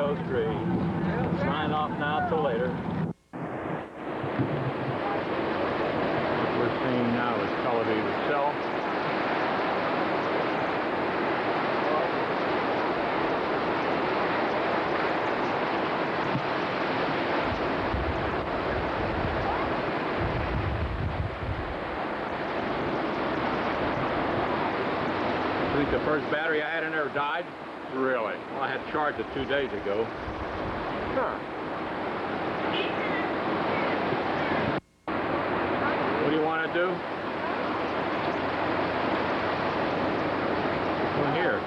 those trees. Sign off now till later. What we're seeing now is Tel Aviv itself. I think the first battery I had in there died. Really? Well, I had charged it 2 days ago. Huh. What do you want to do? One here.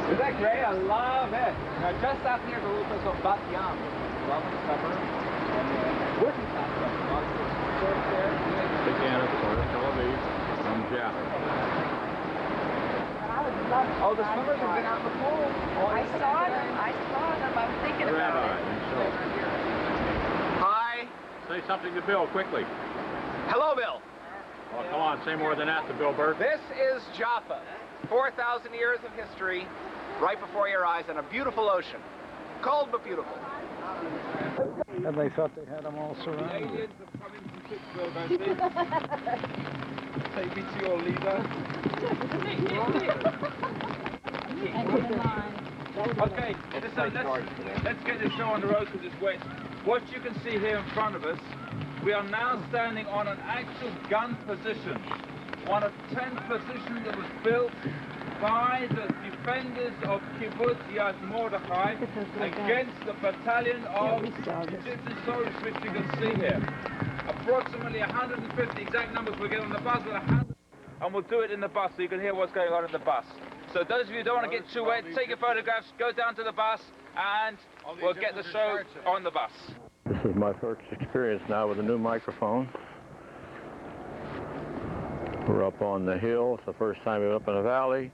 Isn't that great? I love it. Now, just out near the little place of Bat Yam, Roman suburb, and working class restaurants. Big Anna's corner, Tel Aviv, from Jaffa. Oh, the swimmers have been out in the pool. I saw them. I was thinking about it. Hi. Say something to Bill, quickly. Hello, Bill. Oh, come on, say more than that to Bill Burke. This is Jaffa. 4,000 years of history right before your eyes and a beautiful ocean. Cold but beautiful. And they thought they had them all surrounded. The aliens have come in from Pittsburgh, I think. Take me to your leader. Okay, let's get this show on the road because it's wet. What you can see here in front of us, we are now standing on an actual gun position, on a tent position that was built by the defenders of Kibbutz Yad Mordechai against the battalion of Egyptian soldiers, which you can see here. Approximately 150 exact numbers. We'll get on the bus with 100, and we'll do it in the bus so you can hear what's going on in the bus. So those of you who don't want to get too wet, take your photographs, go down to the bus, and we'll get the show on the bus. This is my first experience now with a new microphone. We're up on the hill. It's the first time we're up in a valley.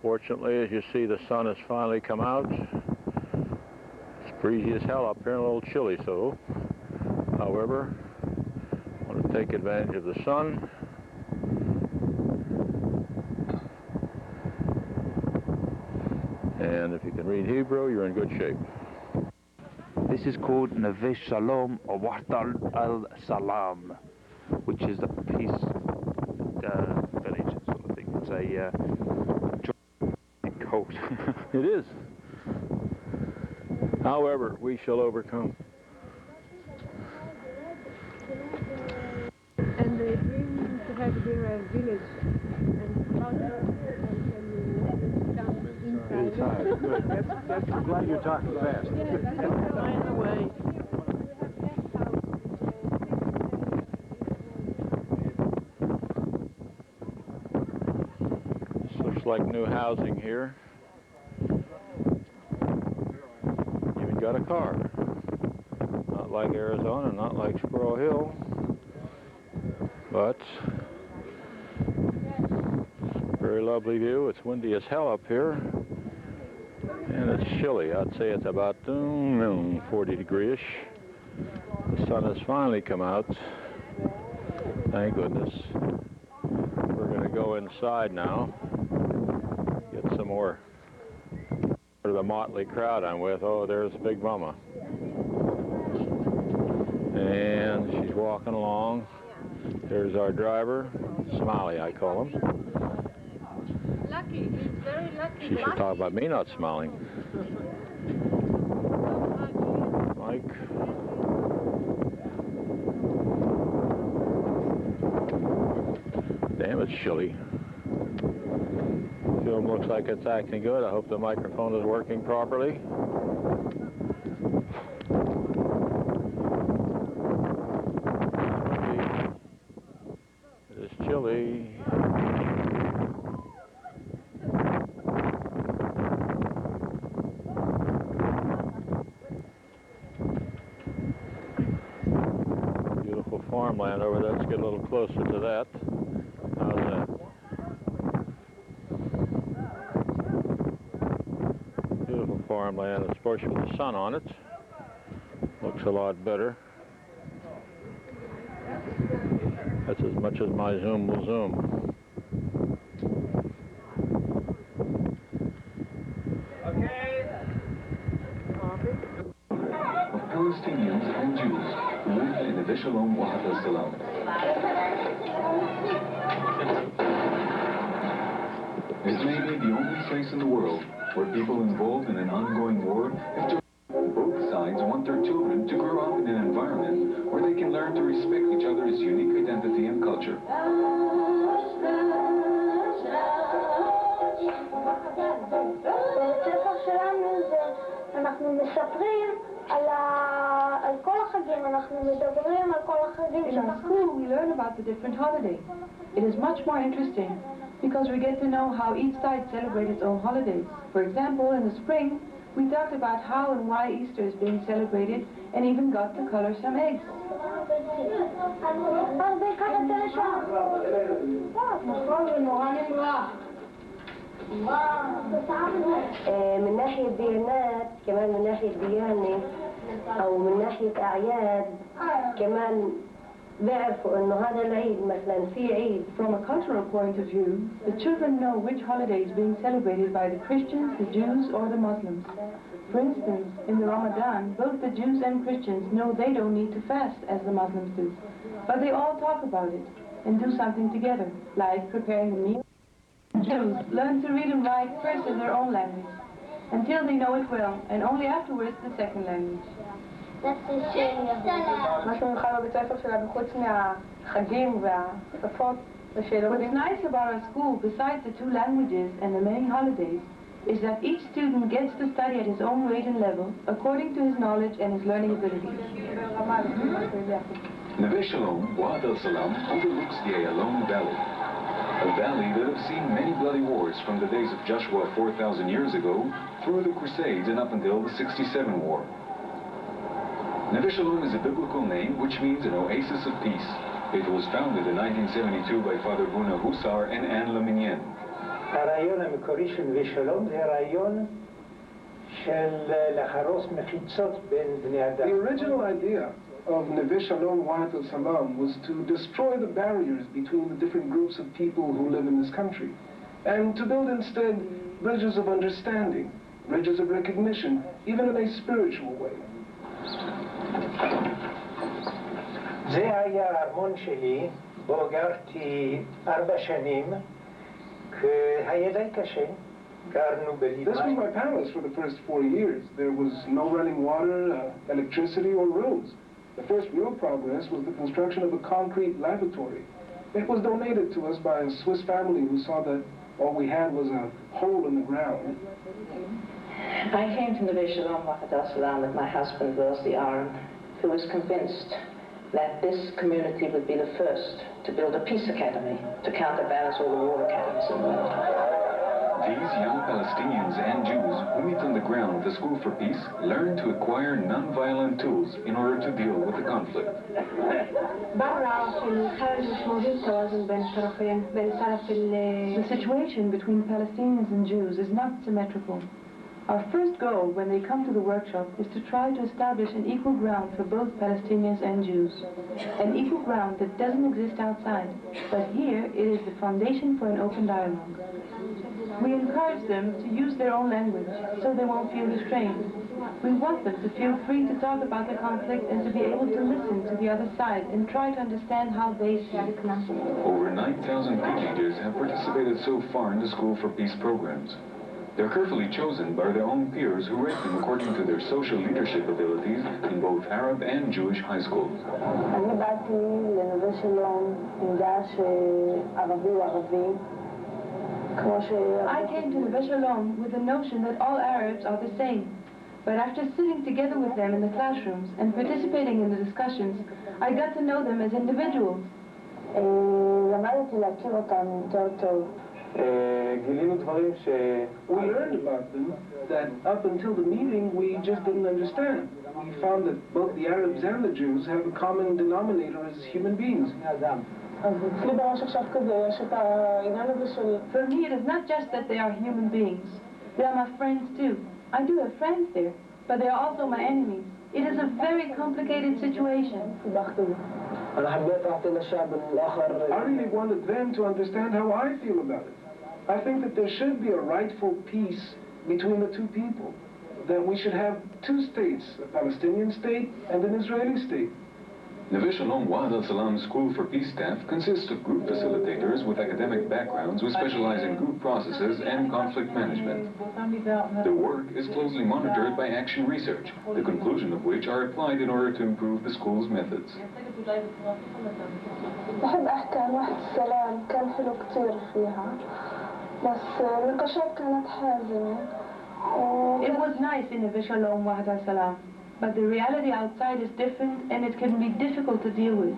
Fortunately, as you see, the sun has finally come out. It's breezy as hell up here and a little chilly, so. However, I want to take advantage of the sun. And if you can read Hebrew, you're in good shape. This is called Neve Shalom or Wahdat al-Salam, which is a peace village sort of thing. It's a cold. It is. However, we shall overcome. And they dream to have their village and Inside. Good. That's glad you're talking fast. This looks like new housing here. Even got a car. Not like Arizona, not like Squirrel Hill, but very lovely view. It's windy as hell up here. And it's chilly. I'd say it's about 40 degree-ish. The sun has finally come out. Thank goodness. We're going to go inside now. Get some more of the motley crowd I'm with. Oh, there's Big Mama. And she's walking along. There's our driver. Smiley, I call him. Lucky, he's very lucky. She should talk about me not smiling. Mike. Damn, it's chilly. Film looks like it's acting good. I hope the microphone is working properly. It is chilly. Farmland over there. Let's get a little closer to that. How's that? Beautiful farmland, especially with the sun on it. Looks a lot better. That's as much as my zoom will zoom. Shalom Wahad Salam. It may be the only place in the world where people involved in an ongoing war have to. Both sides want their children to grow up in an environment where they can learn to respect each other's unique identity and culture. אנחנו מספרים על כל החגים, אנחנו מדברים על כל החגים. In our school, we learn about the different holidays. It is much more interesting because we get to know how each side celebrates its own holidays. For example, in the spring, we talked about how and why Easter is being celebrated and even got to color some eggs. من ناحية ديانات كمان من ناحية ديانة أو من ناحية أعياد كمان بيعرفوا إنه هذا العيد مثلا في عيد. From a cultural point of view, the children know which holiday is being celebrated by the Christians, the Jews, or the Muslims. For instance, in the Ramadan, both the Jews and Christians know they don't need to fast as the Muslims do, but they all talk about it and do something together, like preparing a meal. Jews learn to read and write first in their own language, until they know it well, and only afterwards the second language. משהו מיוחד בבית הספר שלנו, חוץ מהחגים והשפות, What's nice about our school, besides the two languages and the many holidays, is that each student gets to study at his own rate and level, according to his knowledge and his learning abilities. Neve Shalom Wahad Salam overlooks the Ayalon Valley, a valley that has seen many bloody wars from the days of Joshua 4,000 years ago through the Crusades and up until the 67 War. Neve Shalom is a biblical name which means an oasis of peace. It was founded in 1972 by Father Buna Hussar and Anne Leminienne. הרעיון המקורי של נווה שלום זה הרעיון של לחרוס מחיצות בין בני אדם. The original idea of Neve Shalom Wahad Salam was to destroy the barriers between the different groups of people who live in this country and to build instead bridges of understanding, bridges of recognition, even in a spiritual way. זה היה הארמון שלי, בו גרתי 4 שנים, היה די קשה, גרנו בליבה. This was my palace for the first 4 years. There was no running water, electricity, or roads. The first real progress was the construction of a concrete lavatory. It was donated to us by a Swiss family who saw that all we had was a hole in the ground. I came to Neve Shalom Wahad Salam with my husband, Wellesley Aaron, who was convinced that this community would be the first to build a peace academy to counterbalance all the war academies in the world. These young Palestinians and Jews who meet on the ground at the School for Peace learn to acquire non-violent tools in order to deal with the conflict. The situation between Palestinians and Jews is not symmetrical. Our first goal when they come to the workshop is to try to establish an equal ground for both Palestinians and Jews. An equal ground that doesn't exist outside, but here it is the foundation for an open dialogue. We encourage them to use their own language so they won't feel restrained. We want them to feel free to talk about the conflict and to be able to listen to the other side and try to understand how they see it. Over 9,000 teenagers have participated so far in the School for Peace programs. They're carefully chosen by their own peers who rate them according to their social leadership abilities in both Arab and Jewish high schools. אני באתי לנווה שלום עם דעה שערבי הוא ערבי. I came to Neve Shalom with the notion that all Arabs are the same. But after sitting together with them in the classrooms and participating in the discussions, I got to know them as individuals. למדתי להכיר אותם יותר טוב. גילינו דברים We learned about them that up until the meeting we just didn't understand. We found that both the Arabs and the Jews have a common denominator as human beings. For me, it is not just that they are human beings. They are my friends too. I do have friends there, but they are also my enemies. It is a very complicated situation. I really wanted them to understand how I feel about it. I think that there should be a rightful peace between the two people. That we should have two states, a Palestinian state and an Israeli state. Neve Shalom Wahad al-Salam School for Peace staff consists of group facilitators with academic backgrounds who specialize in group processes and conflict management. Their work is closely monitored by Action Research, the conclusion of which are applied in order to improve the school's methods. بحب أحكي عن وحدة السلام، كان حلو كتير فيها، بس النقاشات كانت حازمة. It was nice in Neve Shalom Wahad al-Salam, but the reality outside is different and it can be difficult to deal with.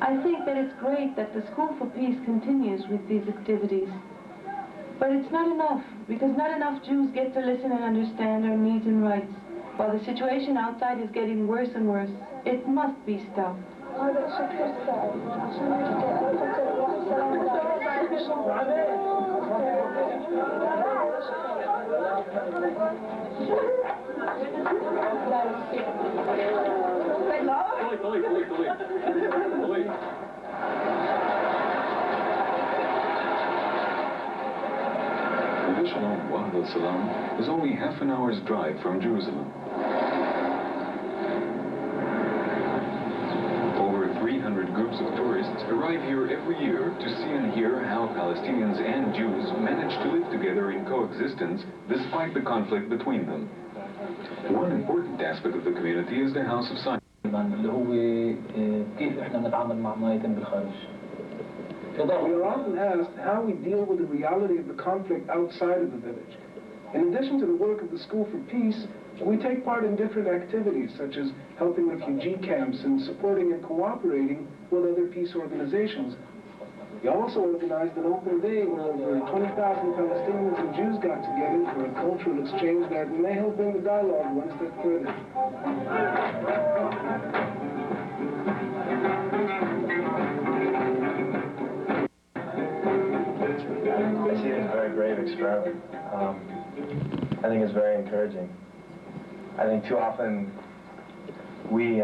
I think that it's great that the School for Peace continues with these activities. But it's not enough, because not enough Jews get to listen and understand our needs and rights. While the situation outside is getting worse and worse, it must be stopped. هذا الشيء كتير سعيد عشان هيك أنا بفكر وحدة Neve Shalom Wahad al-Salam is only half an hour's drive from Jerusalem. Over 300 groups of tourists arrive here every year to see and hear how Palestinians and Jews manage to live together in coexistence despite the conflict between them. One important aspect of the community is the House of Science. اللي هو كيف احنا بنتعامل مع ما يتم بالخارج. We are often asked how we deal with the reality of the conflict outside of the village. In addition to the work of the School for Peace, we take part in different activities such as helping refugee camps and supporting and cooperating with other peace organizations. We also organized an open day where over 20,000 Palestinians and Jews got together for a cultural exchange that may help bring the dialogue one step further. I see it as a very brave experiment. I think it's very encouraging. I think too often we,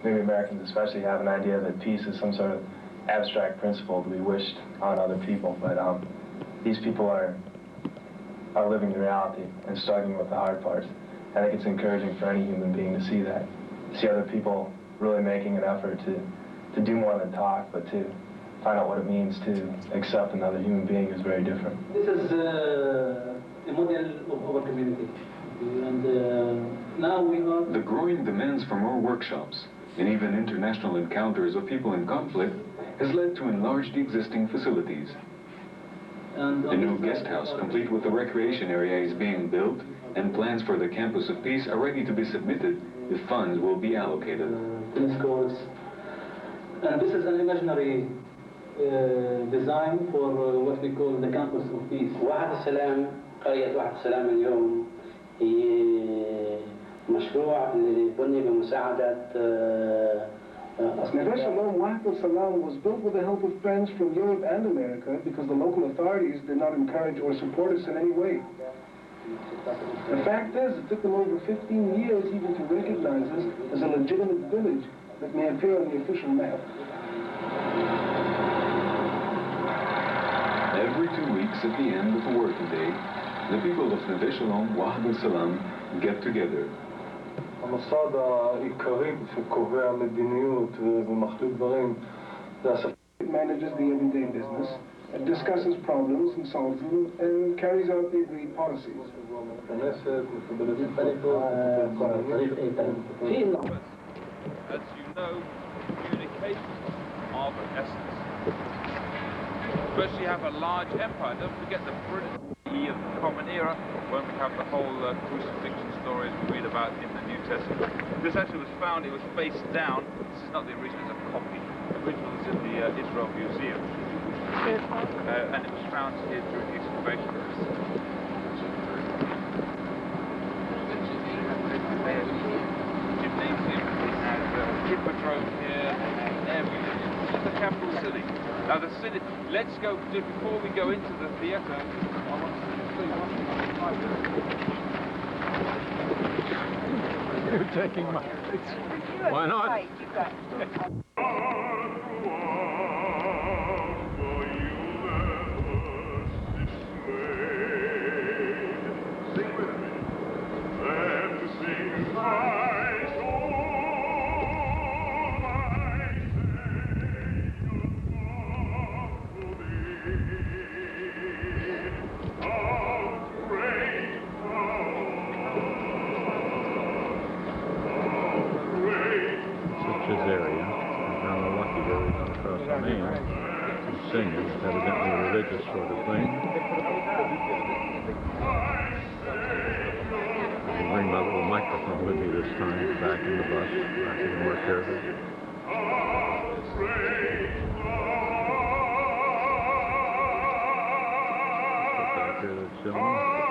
maybe Americans especially, have an idea that peace is some sort of abstract principle to be wished on other people, but these people are living the reality and struggling with the hard parts. I think it's encouraging for any human being to see that, see other people really making an effort to do more than talk, but to find out what it means to accept another human being is very different. This is a model of our community, and now we are... The growing demands for more workshops and even international encounters of people in conflict has led to enlarge the existing facilities. The new guest house, complete with the recreation area, is being built, and plans for the Campus of Peace are ready to be submitted if funds will be allocated. Tennis courts, and this is an imaginary design for what we call the Campus of Peace. وحدة السلام، قرية وحدة السلام اليوم هي مشروع اللي بني بمساعدة Neve Shalom Wahad al-Salam was built with the help of friends from Europe and America because the local authorities did not encourage or support us in any way. The fact is, it took them over 15 years even to recognize us as a legitimate village that may appear on the official map. Every 2 weeks at the end of a working day, the people of Neve Shalom Wahad al-Salam get together. המוסד העיקרי שקובע מדיניות ומחליט דברים זה הספר. It manages the everyday business, it discusses problems and solves them, and carries out the agreed policies. As you know, communication of essence. First you have a large empire. Don't forget the British of the Common Era, when we have the whole crucifixion stories we read about in the New Testament. This actually was found, it was face down. This is not the original, it's a copy. The original is in the Israel Museum. And it was found here during the excavation. Gymnasium, and hippodrome here, everything. This is the capital city. Now the city, let's go, before we go into the theatre, I want to see You're taking my... Why not? name. He's singing, evidently a religious sort of thing. I bring my little microphone with me this time, back in the bus, back in the more careful. Back here that's showing.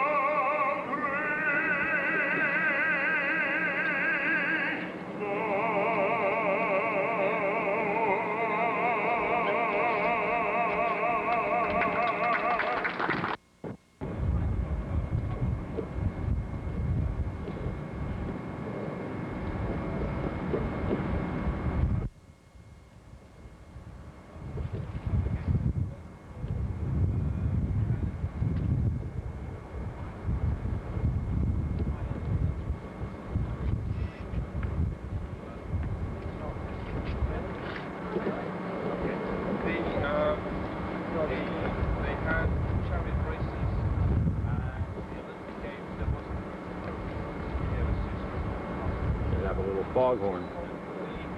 Foghorn.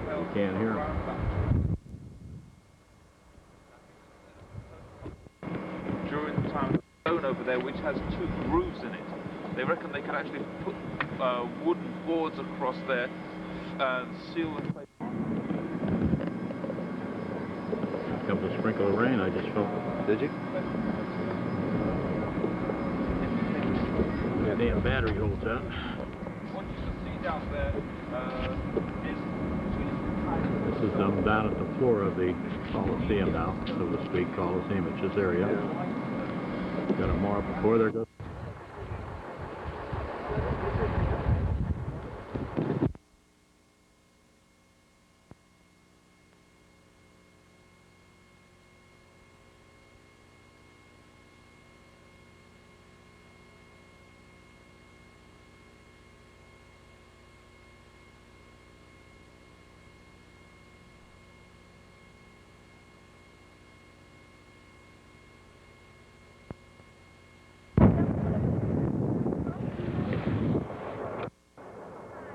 You can't hear him. During the time of the stone over there, which has 2 grooves in it, they reckon they could actually put wooden boards across there and seal the place. Comes a sprinkle of rain, I just felt it. Did you? That damn battery holds out. What you should see down there This is down at the floor of the Coliseum now, so to speak, Coliseum, it's this area. Got a more before there goes.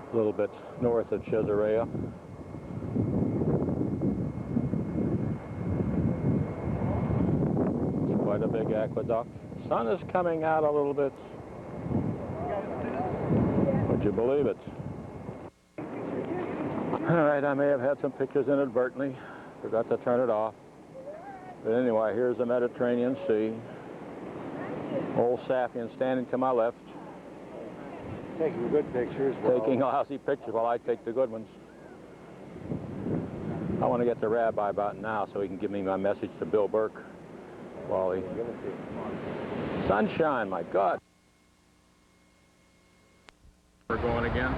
A little bit north of Caesarea. Quite a big aqueduct. Sun is coming out a little bit. Would you believe it? All right, I may have had some pictures inadvertently. Forgot to turn it off. But anyway, here's the Mediterranean Sea. Old Safian standing to my left. Taking good pictures. Taking lousy pictures while I take the good ones. I want to get the rabbi about now so he can give me my message to Bill Burke. Wally. Sunshine, my God. We're going again.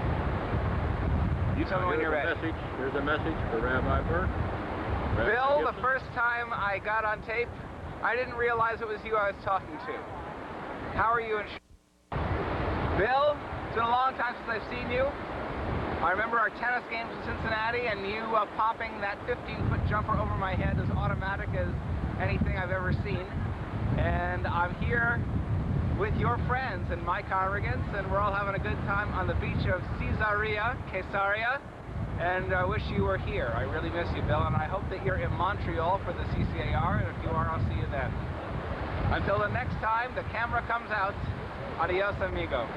You tell me when you're ready. Here's a message for Rabbi Burke. Bill, the first time I got on tape, I didn't realize it was you I was talking to. How are you? Bill, it's been a long time since I've seen you. I remember our tennis games in Cincinnati and you popping that 15-foot jumper over my head as automatic as anything I've ever seen. And I'm here with your friends and my congregants, and we're all having a good time on the beach of Caesarea, and I wish you were here. I really miss you, Bill, and I hope that you're in Montreal for the CCAR, and if you are, I'll see you then. Until the next time the camera comes out, adios, amigo.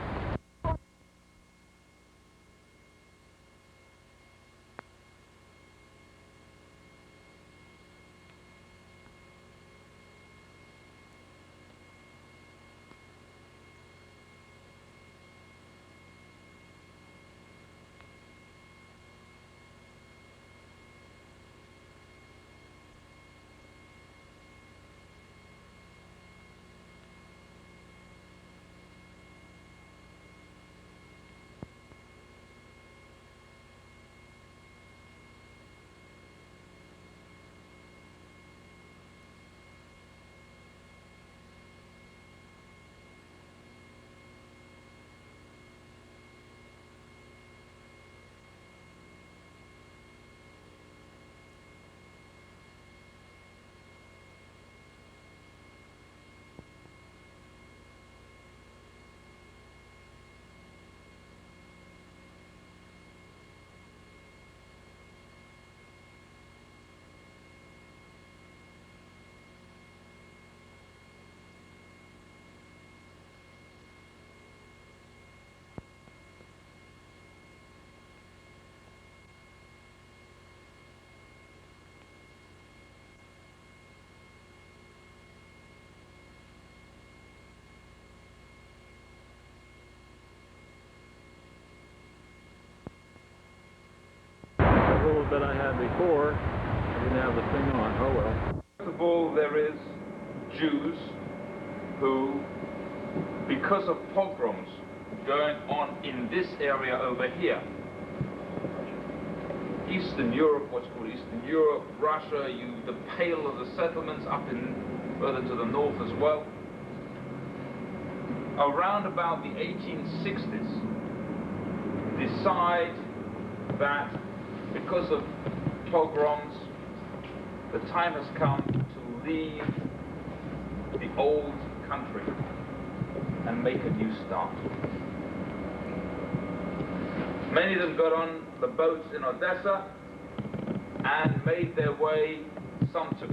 bit I had before. I didn't have the thing on. Oh well. First of all, there is Jews who, because of pogroms going on in this area over here, Eastern Europe, what's called Eastern Europe, Russia, the Pale of the settlements up in further to the north as well. Around about the 1860s, decide that because of pogroms, the time has come to leave the old country and make a new start. Many of them got on the boats in Odessa and made their way, some to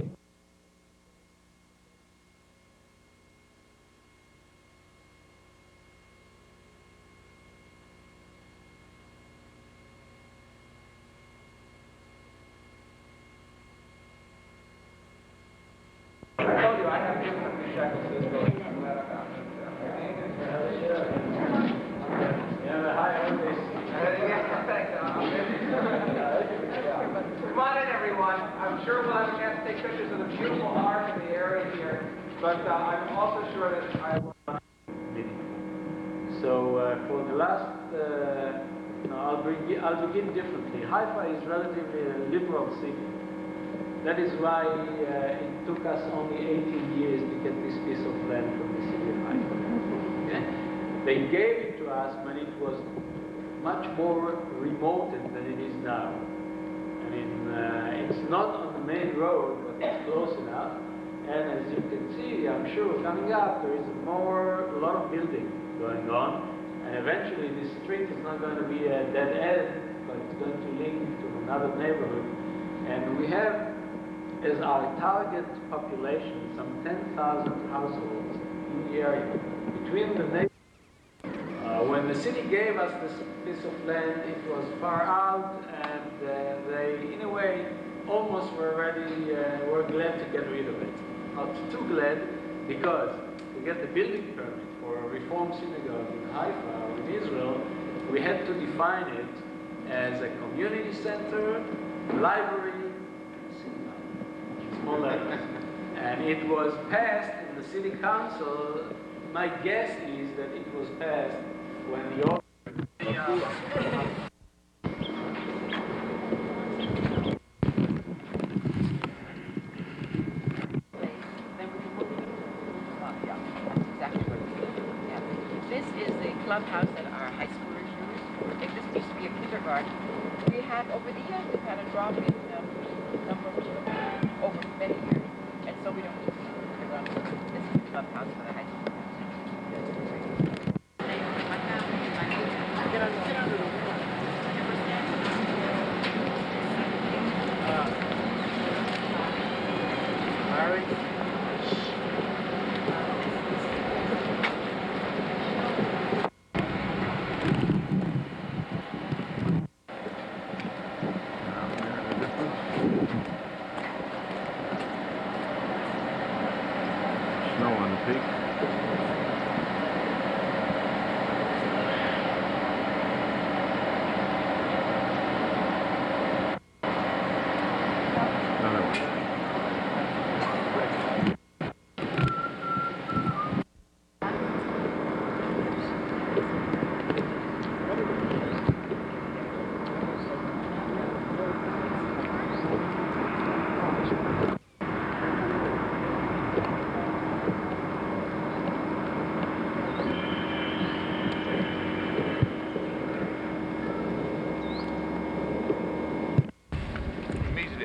Come on in, everyone. I'm sure we'll have a chance to take pictures of the beautiful art in the area here, but I'm also sure that I will. So for the last, I'll begin differently. Haifa is relatively a liberal city. That is why it took us only 18 years to get this piece of land from the city of Haifa. Okay? They gave it to us when it was much more remote than it is now. I mean, it's not on the main road, but it's close enough. And as you can see, I'm sure coming up, there is a lot of building going on. And eventually this street is not going to be a dead end, but it's going to link to another neighborhood. And we have, as our target population, some 10,000 households in the area. Between the neighborhoods, when the city gave us this piece of land, it was far out, and they, in a way, almost were glad to get rid of it. Not too glad, because to get the building permit for a Reform synagogue in Haifa, or in Israel, we had to define it as a community center, library, cinema, small letters. And it was passed in the city council. My guess is that it was passed when the This is the clubhouse that our high schoolers use. This used to be a kindergarten. We had, over the years, we've had a drop in number of children over many years. And so we don't use the kindergarten. This is the clubhouse for the high school. Snow on the peak.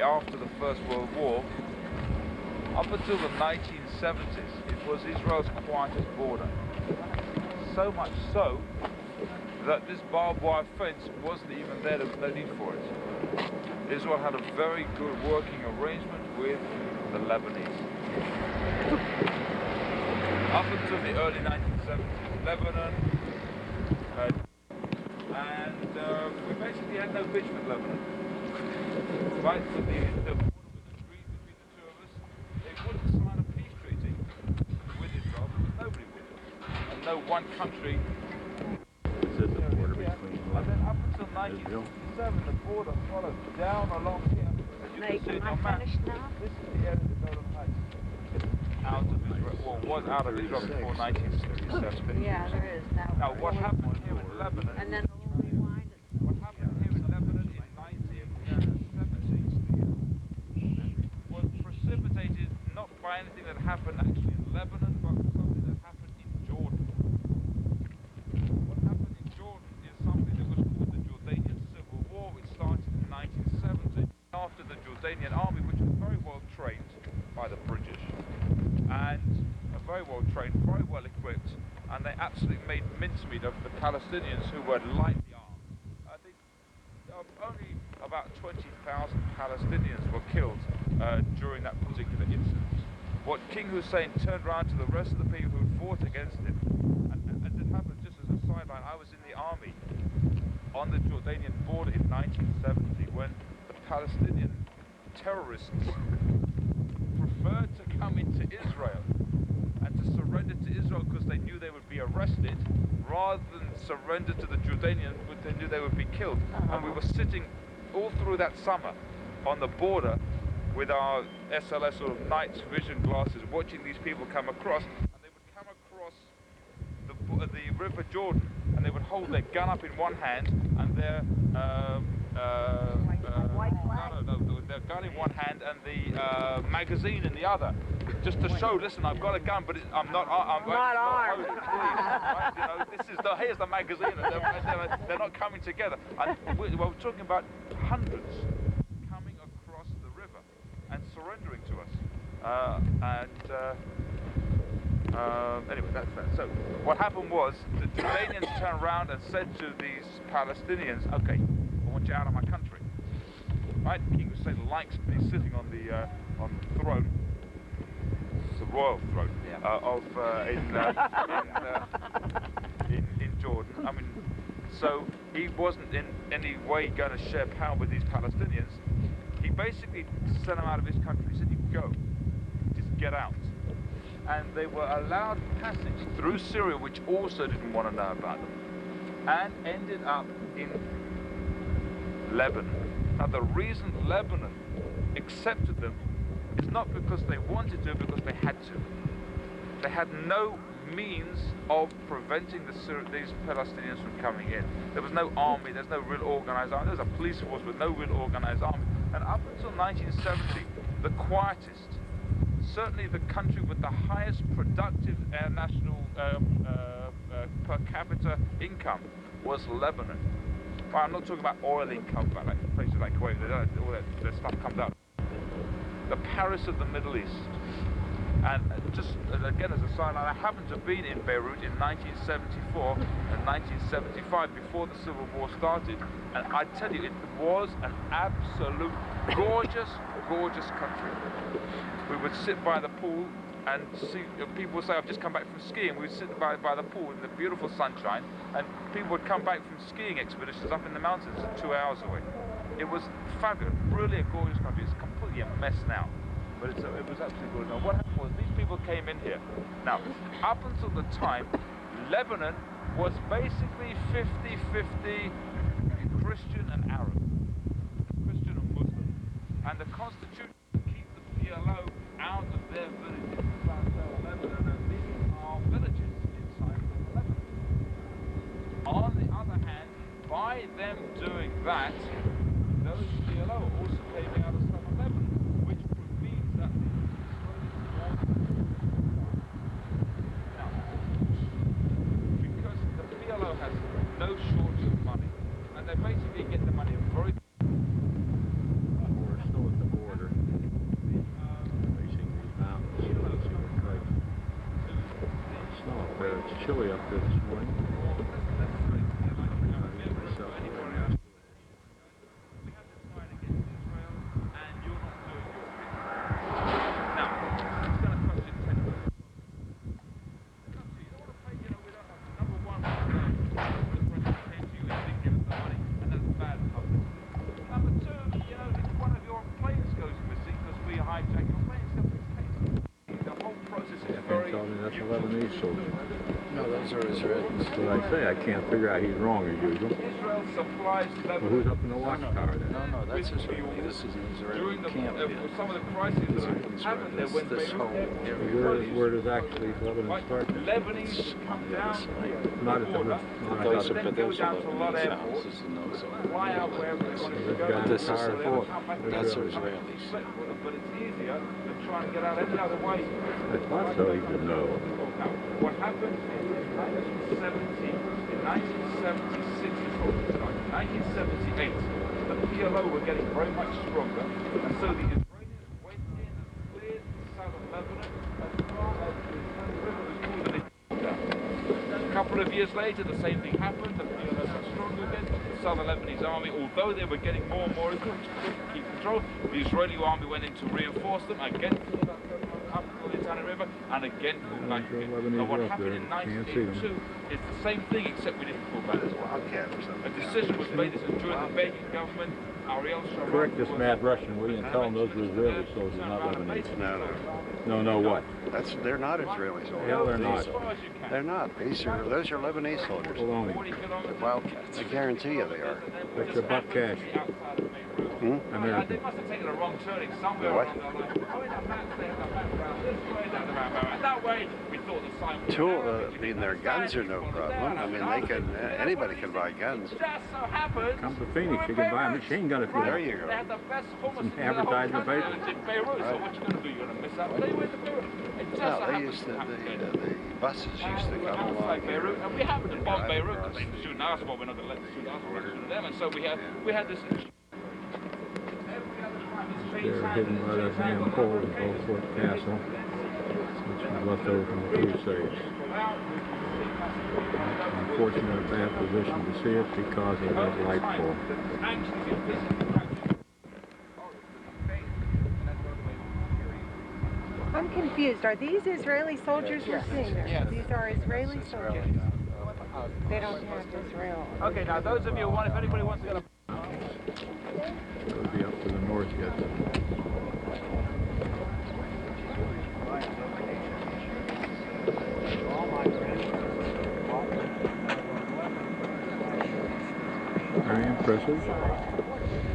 After the First World War, up until the 1970s, it was Israel's quietest border. So much so that this barbed wire fence wasn't even there, there was no need for it. Israel had a very good working arrangement with the Lebanese. Up until the early 1970s, Lebanon had, and we basically had no bitch with Lebanon. Right from the border was agreed between the two of us. They wouldn't sign a peace treaty with Israel because nobody would. And no one country. This is the border between. And then up until 1990, 1977, the border followed down along here. As you can see on your map, this is the area of the Golan Heights. Out of Israel, well, was out of Israel before 1967. Yeah, there is now. Now, what happened here in Lebanon? And then what happened here in Lebanon in 1970 was precipitated not by anything that happened actually in Lebanon, but something that happened in Jordan. What happened in Jordan is something that was called the Jordanian Civil War, which started in 1970 after the Jordanian army, which was very well trained by the British and very well trained, very well equipped, and they absolutely made mincemeat of the Palestinians who were lightly armed. I think only about 20,000 Palestinians were killed during that particular incident. What King Hussein turned around to the rest of the people who fought against him, and it happened just as a sideline, I was in the army on the Jordanian border in 1970 when the Palestinian terrorists preferred to come into Israel and to surrender to Israel because they knew they would be arrested rather than surrender to the Jordanians because they knew they would be killed. And we were sitting all through that summer on the border with our SLS or night vision glasses watching these people come across, and they would come across the River Jordan and they would hold their gun up in one hand and their their gun in one hand and the magazine in the other, just to show, listen, I've got a gun, but I'm not armed. Right? You know, here's the magazine, and they're not coming together. And we're talking about hundreds coming across the river and surrendering to us. Anyway, that's that. So what happened was the Jordanians turned around and said to these Palestinians, okay, I want you out of my country. Right? King Hussein likes me sitting on the throne, the royal throne in Jordan. I mean, so he wasn't in any way going to share power with these Palestinians. He basically sent them out of his country. He said, "You go, just get out." And they were allowed passage through Syria, which also didn't want to know about them, and ended up in Lebanon. Now, the reason Lebanon accepted them is not because they wanted to, because they had to. They had no means of preventing these Palestinians from coming in. There was no army, there's no real organized army. There was a police force with no real organized army. And up until 1970, the quietest, certainly the country with the highest productive national per capita income was Lebanon. Well, I'm not talking about oil income, but like places like Kuwait, all that stuff comes out. The Paris of the Middle East. And just again as a sideline, I happened to have been in Beirut in 1974 and 1975 before the Civil War started, and I tell you, it was an absolute gorgeous, gorgeous country. We would sit by the pool and see people would say, I've just come back from skiing. We would sit by the pool in the beautiful sunshine, and people would come back from skiing expeditions up in the mountains 2 hours away. It was fabulous, really a gorgeous country. It's completely a mess now, but it was absolutely gorgeous. Now what happened was these people came in here. Now, up until the time, Lebanon was basically 50-50 Christian and Arab, Christian and Muslim, and the constitution keep the PLO out of their villages inside Lebanon, and these are villages inside Lebanon. On the other hand, by them doing that, those PLO are also came out of southern Lebanon, which means that because the PLO has no shortage of money, and they basically get the money very. We're still at the border, facing these mountains. It's not there. It's chilly up there this morning. That's a Lebanese soldier. No, those are Israelis. That's what I say. I can't figure out. He's wrong as usual. Israel supplies Well, Lebanon. who's up in the watchtower then? No, that's Israeli. This is an Israeli During camp. some of the crises that happened there when This whole Where does actually Lebanon start? Lebanese come down Not at the border, Those then are go down to Lod Lebanese Airport, houses and those are. fly out wherever they want to go. But this is and then the come back to That's Israel. Israelis. But it's easier than trying to get out any other way. I thought so. He said no. Now, what happened is in 1978, the PLO were getting very much stronger, and so the Israelis went in and cleared southern Lebanon as far as the river was called the Jordan. A couple of years later, the same thing happened. The PLO got stronger again. The southern Lebanese army, although they were getting more and more equipped to keep control, the Israeli army went in to reinforce them again. Up the Litani River, and again pulled back again. So what happened in 1982 is the same thing, except we didn't pull back as well. A decision was made during the Begin government. Ariel Sharon. Correct this mad Russian, will you? And tell him those were Israeli soldiers, not Lebanese. No, what? They're not Israeli soldiers. Hell, they're not. They're not. Those are Lebanese soldiers. Baloney. I guarantee you they are. That's your buck cash. They American. must have taken a wrong turning somewhere What? along their line. Oh, in the map, they have a map around this way, down the roundabout. That way, we thought the sign was I mean, their guns are no problem. I mean, they can. Anybody can buy guns. Just so happens. Come to Phoenix, you can buy a machine gun if you want. There you They go. had the best hummus in the whole advertisement country, paper. and it's in Beirut. So what you going to do? You're going to miss out. They went to Beirut. It just so No, they happens used to to. happen. The buses used to come along Outside here. Beirut, and we happened to bomb Beirut because across they shooting us, but we're not going to let them shoot us. We're going to shoot them, and so we had this. They're hidden by that damn pole in Beaufort Castle, which was left over from the Crusades. Unfortunately, a bad position to see it because of that light pole. I'm confused. Are these Israeli soldiers we're seeing there? Yes. These are Israeli soldiers. They don't have Israel. Okay, now those of you who want, if anybody wants to get a It'll be up to the north yet. Very impressive.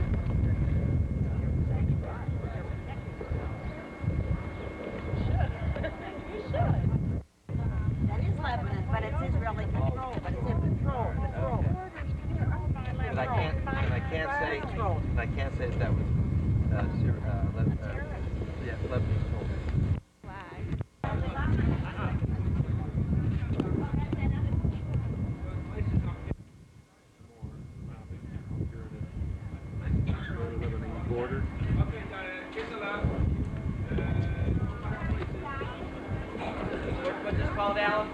That is Lebanon, but it's Israeli control, but it's in control. And I can't say that was Lebanese soldiers. Border. What's this called, Alan?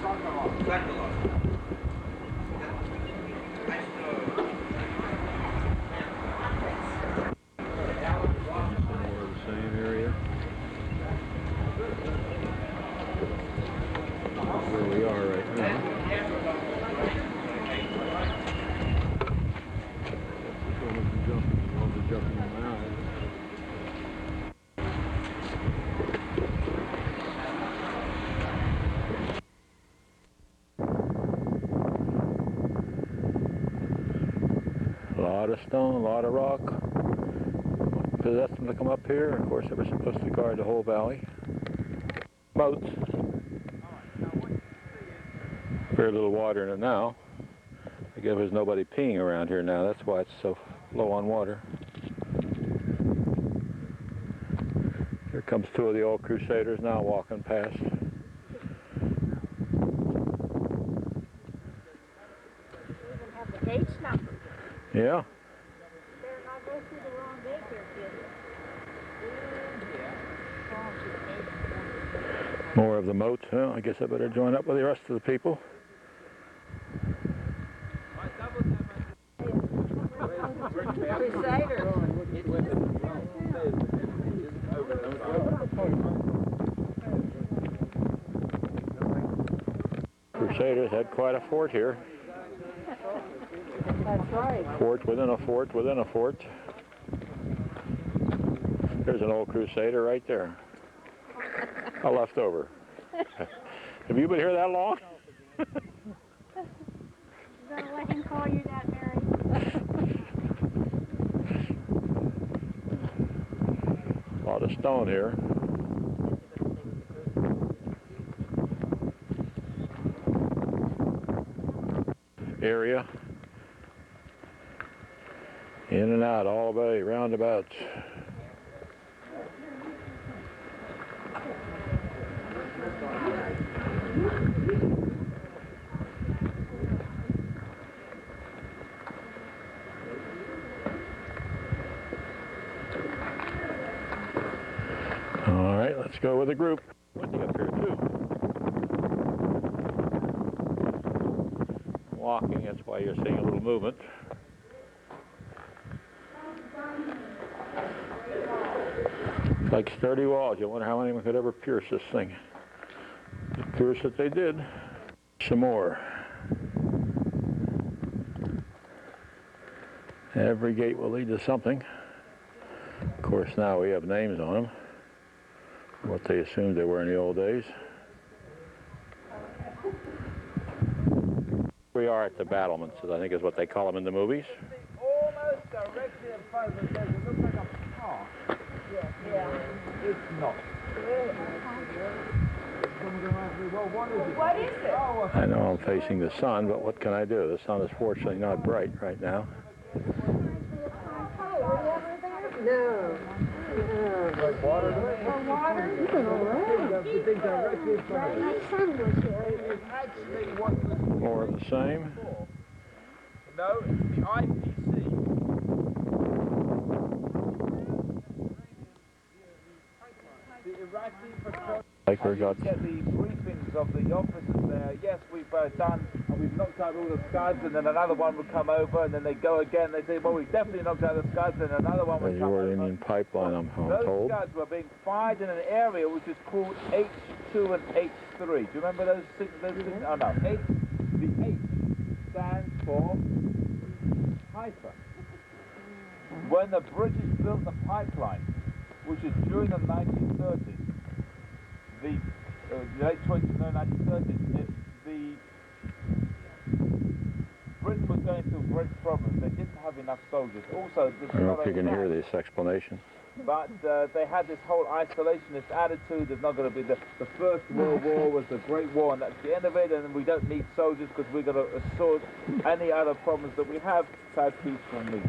Sakharov. More of the same area. That's where we are right now. Jumping around. A lot of stone, a lot of rock. Possessed them to come up here. Of course, they were supposed to guard the whole valley. Moats. Very little water in it now. I guess there's nobody peeing around here now. That's why it's so low on water. Here comes two of the old Crusaders now walking past. Dates number. Yeah. They're not going through the wrong daycare kids. More of the moats. Well, I guess I better join up with the rest of the people. Crusaders had quite a fort here. That's right. Fort within a fort within a fort. There's an old Crusader right there. A leftover. Have you been here that long? You gonna let him call you that, Mary? A lot of stone here. Area. In and out all the way, roundabouts. All right, let's go with the group. Windy up here too. Walking, that's why you're seeing a little movement. Like sturdy walls. You wonder how anyone could ever pierce this thing. It appears that they did. Some more. Every gate will lead to something. Of course, now we have names on them. What they assumed they were in the old days. We are at the battlements, I think is what they call them in the movies. Almost directly in front of us, it looks like a park. Yeah. It's not. Well, what is it? I know I'm facing the sun, but what can I do? The sun is fortunately not bright right now. No. Water? More of the same. No, it's the IPC. The Iraqi Petroleum. Like we got Get the briefings of the officers there. Yes, we've done, and we've knocked out all the scuds, and then another one would come over, and then they go again. They say, well, we've definitely knocked out the scuds, and another one would the come over. Jordanian pipeline, I'm Those told. scuds were being fired in an area which is called H2 and H3. Do you remember those things? Oh no, the H stands for Haifa. When the British built the pipeline, which is during the 1930s, the late 20s, no, 1930s, the Britain was going through great problems. They didn't have enough soldiers. Also, I don't know if you can hear this explanation. but they had this whole isolationist attitude. There's not going to be the First World War was the Great War, and that's the end of it, and we don't need soldiers because we're going to sort any other problems that we have to have peace from me.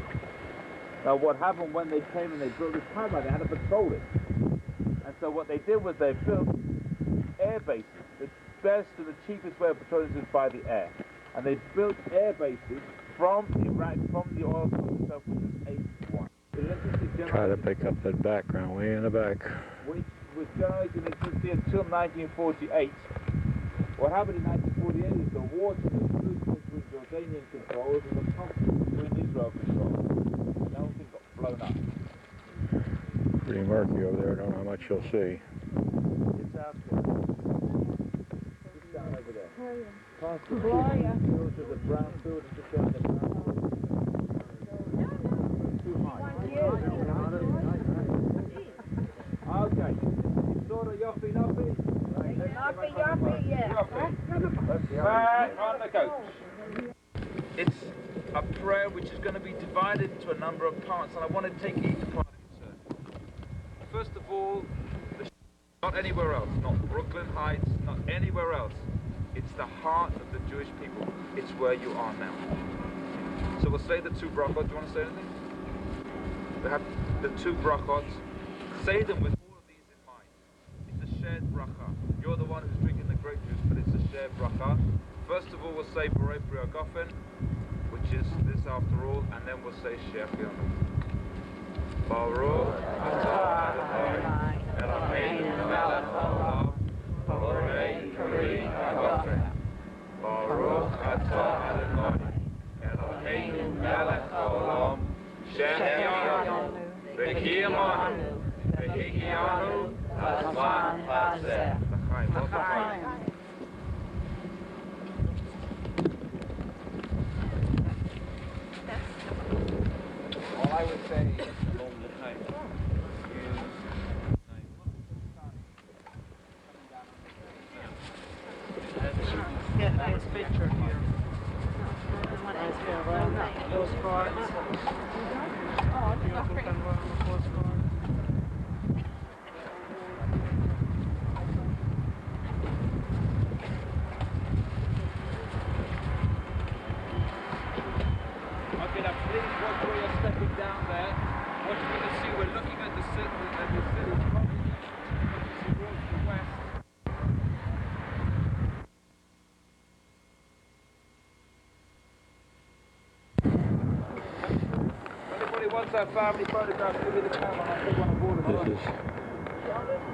Now, what happened when they came and they built this pipeline, they had to patrol it. And so what they did was they built air bases. The best and the cheapest way of patrolling is by the air. And they built air bases from Iraq, from the oil field itself, which is H1. Try to pick up that background way in the back. Which was generating electricity until 1948. What happened in 1948 is the water was moved between Jordanian controls and the pump between Israel controls. And the whole thing got blown up. Pretty murky over there. I don't know how much you'll see. It's out there. Just down over there. Past the Gloria. field to the brown field and just down the brown field. Too high. Okay. Sort of yoppy noppy. Yoppy, yoppy, yeah. Let's back on the coach. It's a prayer which is going to be divided into a number of parts, and I want to take each part in turn. First of all, not anywhere else, not Brooklyn Heights, not anywhere else. It's the heart of the Jewish people. It's where you are now. So we'll say the two brachot. Do you want to say anything? We have the two brachot. Say them with all of these in mind. It's a shared bracha. You're the one who's drinking the grape juice, but it's a shared bracha. First of all, we'll say Borei Pri Hagafen, which is this after all, and then we'll say Shechianu. Baruch atah Adonai Eloheinu melech haolam Borei Pri Hagafen. Baruch atah Adonai Eloheinu melech haolam Shechianu v'kiyamanu v'higianu hazman hazeh. L'chaim. All I would say is Shalom L'chaim. that family photograph. Give me the camera. I'll take one aboard as well.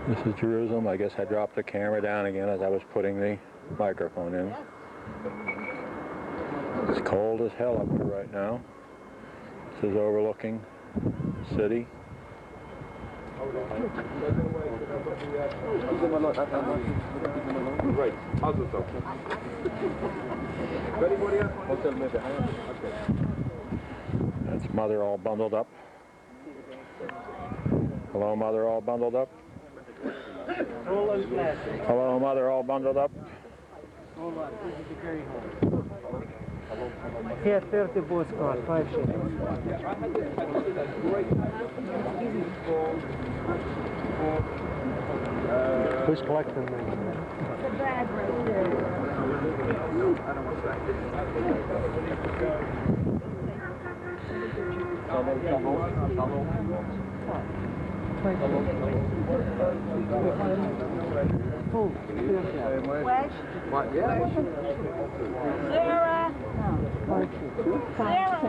This is Jerusalem. I guess I dropped the camera down again as I was putting the microphone in. It's cold as hell up here right now. This is overlooking the city. Right. That's Mother all bundled up. Hello, Mother all bundled up. Hello, Mother all bundled up. Here, 30 postcard, 5 shillings. Who's collecting them? The bag right there.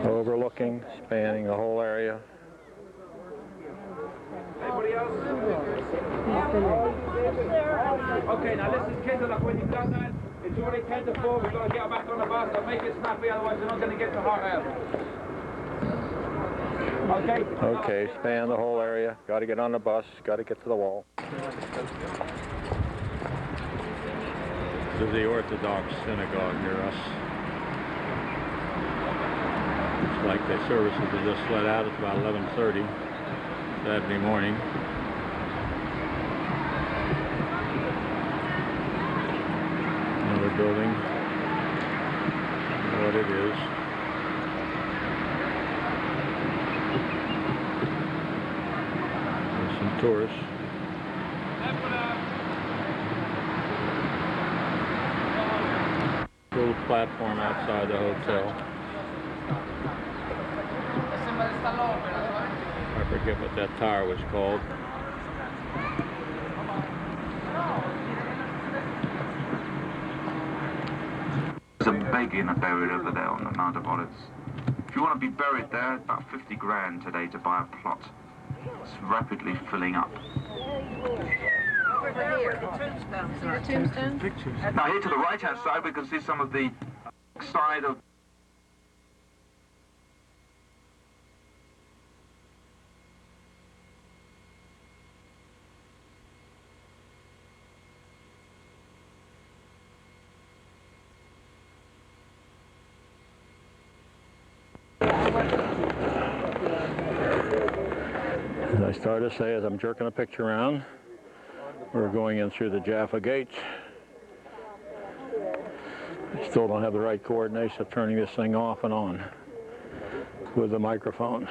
Overlooking, spanning the whole area. Anybody else? Okay, now listen, kids, when you've done that, it's already 10 to 4. We've got to get back on the bus and make it snappy, otherwise we're not going to get to Hot Air. Okay? Okay, span the whole area. Got to get on the bus. Got to get to the wall. This is the Orthodox synagogue near us. Looks like the services have just let out. It's about 11:30 Saturday morning. Another building. I don't know what it is. There's some tourists. Little platform outside the hotel. I forget what that tower was called. There's a beggar buried over there on the Mount of Olives. If you want to be buried there, about 50 grand today to buy a plot. It's rapidly filling up. Over there, the tombstone. See the tombstone? Now here to the right-hand side, we can see some of the side of As I started to say, as I'm jerking a picture around, we're going in through the Jaffa Gate. I still don't have the right coordination of turning this thing off and on with the microphone.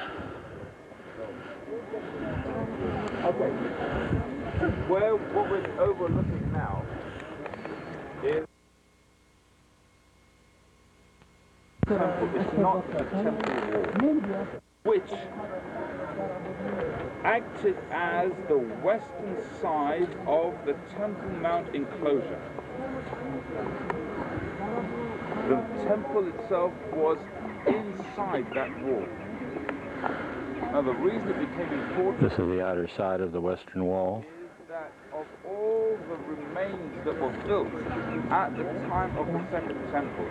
Okay. What we're overlooking now is temple. It's not a temple wall, which acted as the western side of the Temple Mount enclosure. The temple itself was inside that wall. Now the reason it became important This is the outer side of the western wall. is that of all the remains that were built at the time of the Second Temple,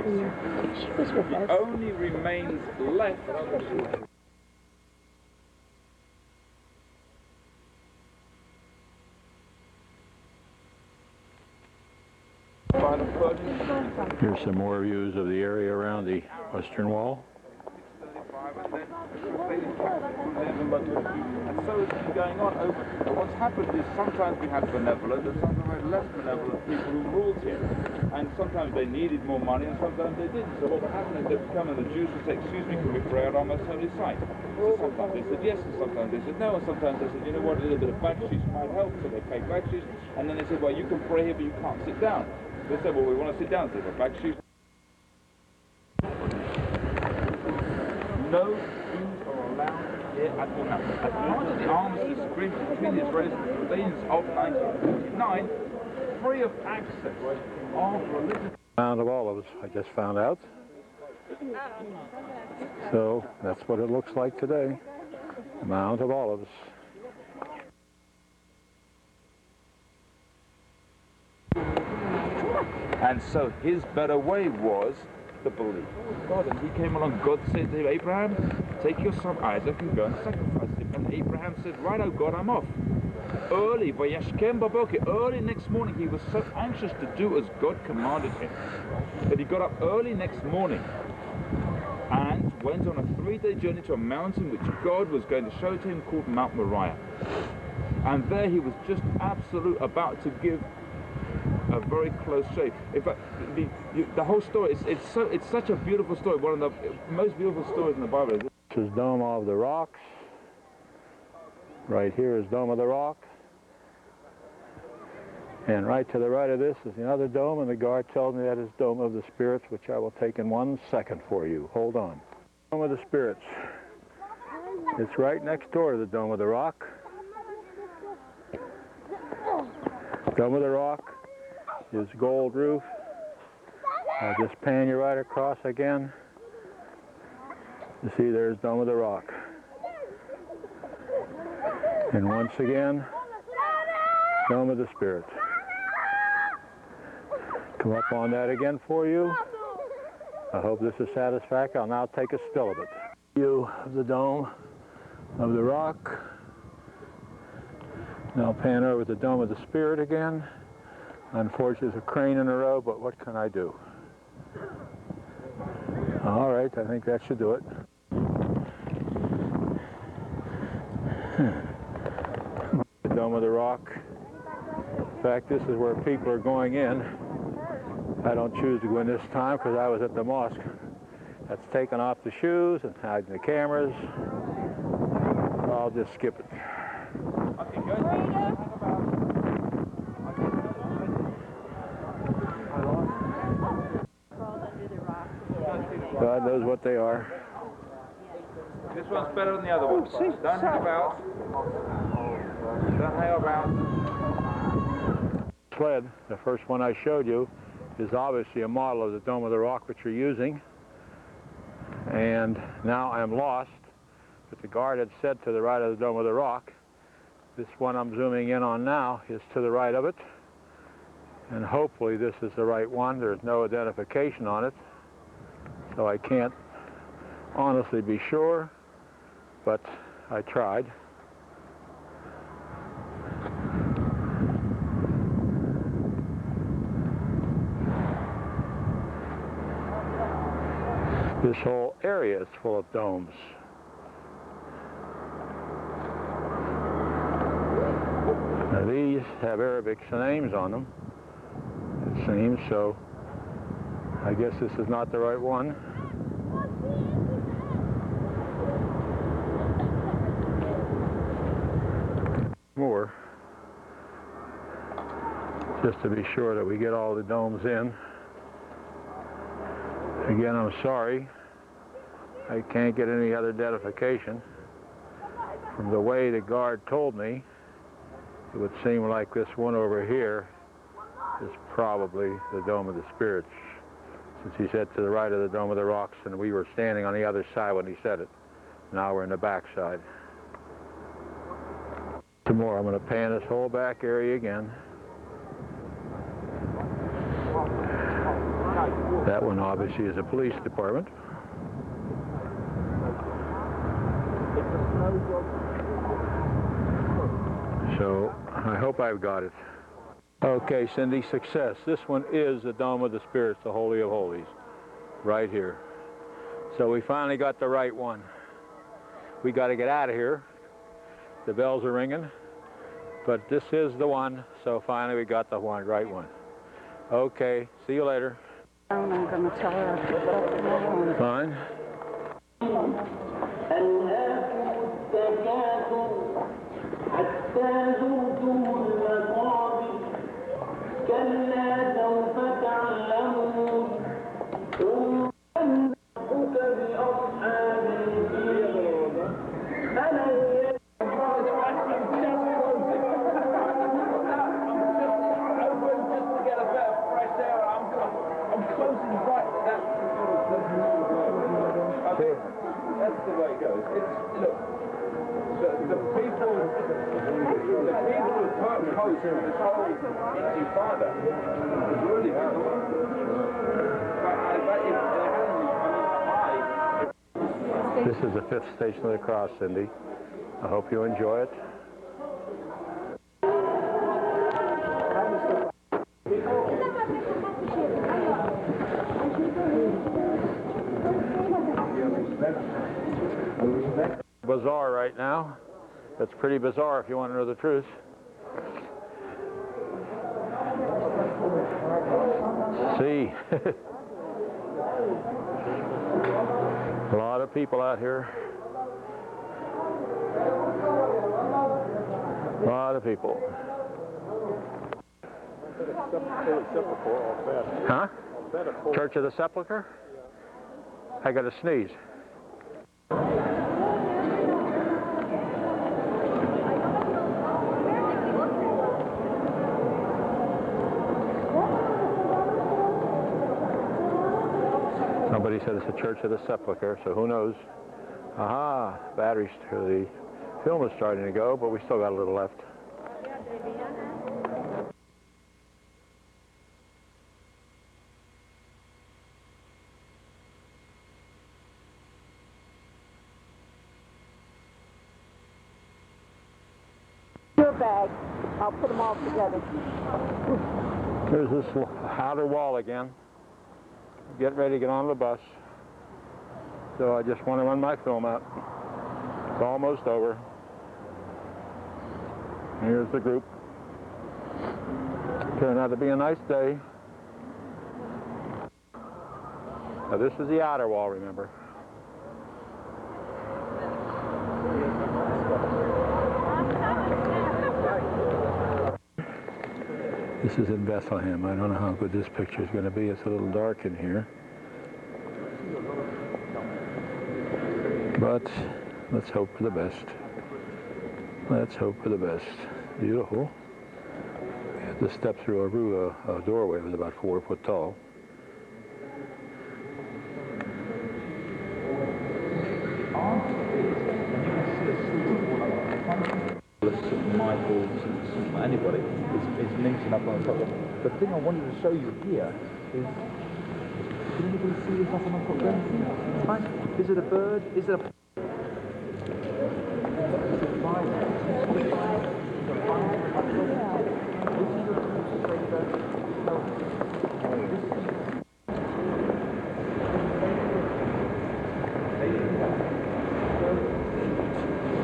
the only remains left by the Persians. Here's some more views of the area around the western wall. And so it's been going on over. And what's happened is sometimes we had benevolent and sometimes we had less benevolent people who ruled here. And sometimes they needed more money and sometimes they didn't. So what would happen is they'd come and the Jews would say, excuse me, can we pray out on most holy site? So sometimes they said yes and sometimes they said no and sometimes they said, you know what, a little bit of backsheesh might help. So they paid backsheesh and then they said, well, you can pray here but you can't sit down. They said, well, we want to sit down. So they said, backsheesh. No Jews are allowed here at all. Now, at the time of the armistice agreement between the Israelis and the Palestinians of 1949, free of access of religious... Mount of Olives, I just found out. So that's what it looks like today. Mount of Olives. And so his better way was to believe God. And he came along, God said to Abraham, take your son Isaac and go and sacrifice him. And Abraham said, right, oh God, I'm off. Early, early next morning, he was so anxious to do as God commanded him that he got up early next morning and went on a 3-day journey to a mountain which God was going to show to him called Mount Moriah. And there he was just about to give a very close shave. In fact, the whole story, it's such a beautiful story, one of the most beautiful stories in the Bible. This is Dome of the Rocks. Right here is Dome of the Rock. And right to the right of this is another dome, and the guard tells me that is Dome of the Spirits, which I will take in 1 second for you. Hold on. Dome of the Spirits. It's right next door to the Dome of the Rock. Dome of the Rock is gold roof. I'll just pan you right across again. You see, there's Dome of the Rock. And once again, Dome of the Spirits. Come up on that again for you. I hope this is satisfactory. I'll now take a still of it. View of the Dome of the Rock. Now pan over the Dome of the Spirit again. Unfortunately, there's a crane in the road, but what can I do? All right, I think that should do it. The Dome of the Rock. In fact, this is where people are going in. I don't choose to go in this time because I was at the mosque. That's taking off the shoes and hiding the cameras. I'll just skip it. Okay, good. God knows what they are. This one's better than the other one. Don't hang about. Don't hang about. Sled, the first one I showed you, is obviously a model of the Dome of the Rock which you're using. And now I'm lost, but the guard had said to the right of the Dome of the Rock. This one I'm zooming in on now is to the right of it. And hopefully this is the right one. There's no identification on it, so I can't honestly be sure, but I tried. This whole area is full of domes. Now these have Arabic names on them, it seems, so I guess this is not the right one. More, just to be sure that we get all the domes in. Again, I'm sorry, I can't get any other identification. From the way the guard told me, it would seem like this one over here is probably the Dome of the Spirits, since he said to the right of the Dome of the Rocks, and we were standing on the other side when he said it. Now we're in the back side. Some more. I'm going to pan this whole back area again. That one obviously is a police department. So I hope I've got it. Okay, Cindy, success. This one is the Dome of the Spirits, the Holy of Holies, right here. So we finally got the right one. We got to get out of here. The bells are ringing, but this is the one. So finally we got the right one. Okay, see you later. I'm going to tell her. Fine. Intifada. It's really bizarre. This is the 5th station of the cross, Cindy. I hope you enjoy it. Bizarre right now. It's pretty bizarre if you want to know the truth. See, a lot of people out here. A lot of people. Huh? Church of the Sepulchre? I got a sneeze. Somebody said it's a Church of the Sepulchre, so who knows? Aha, batteries to the film is starting to go, but we still got a little left. Your bag. I'll put them all together. There's this outer wall again. Get ready to get on the bus. So I just want to run my film out. It's almost over. Here's the group. Turned out to be a nice day. Now this is the outer wall, remember. This is in Bethlehem. I don't know how good this picture is going to be. It's a little dark in here. But let's hope for the best. Let's hope for the best. Beautiful. We had to step through a doorway that was about 4 foot tall. Michael, anybody is linking up on top of it. The thing I wanted to show you here is, can anybody see this up on top there? Right? Is it a bird? Is it a...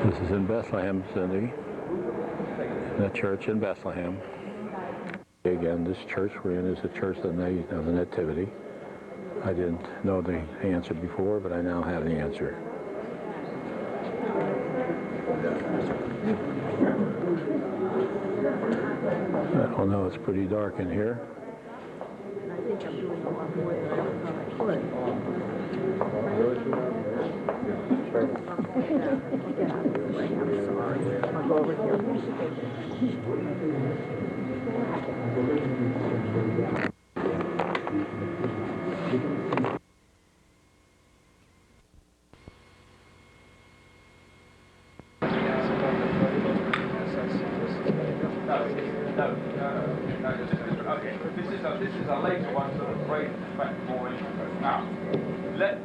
This is in Bethlehem, Cindy. The church in Bethlehem. Again, this church we're in is the church of the Nativity. I didn't know the answer before, but I now have the answer. I don't know, it's pretty dark in here. I think I'm doing a lot more than I could. I'm sorry. I'll go over here. Okay, this is a later one, so the phrase is in fact more interesting. Now,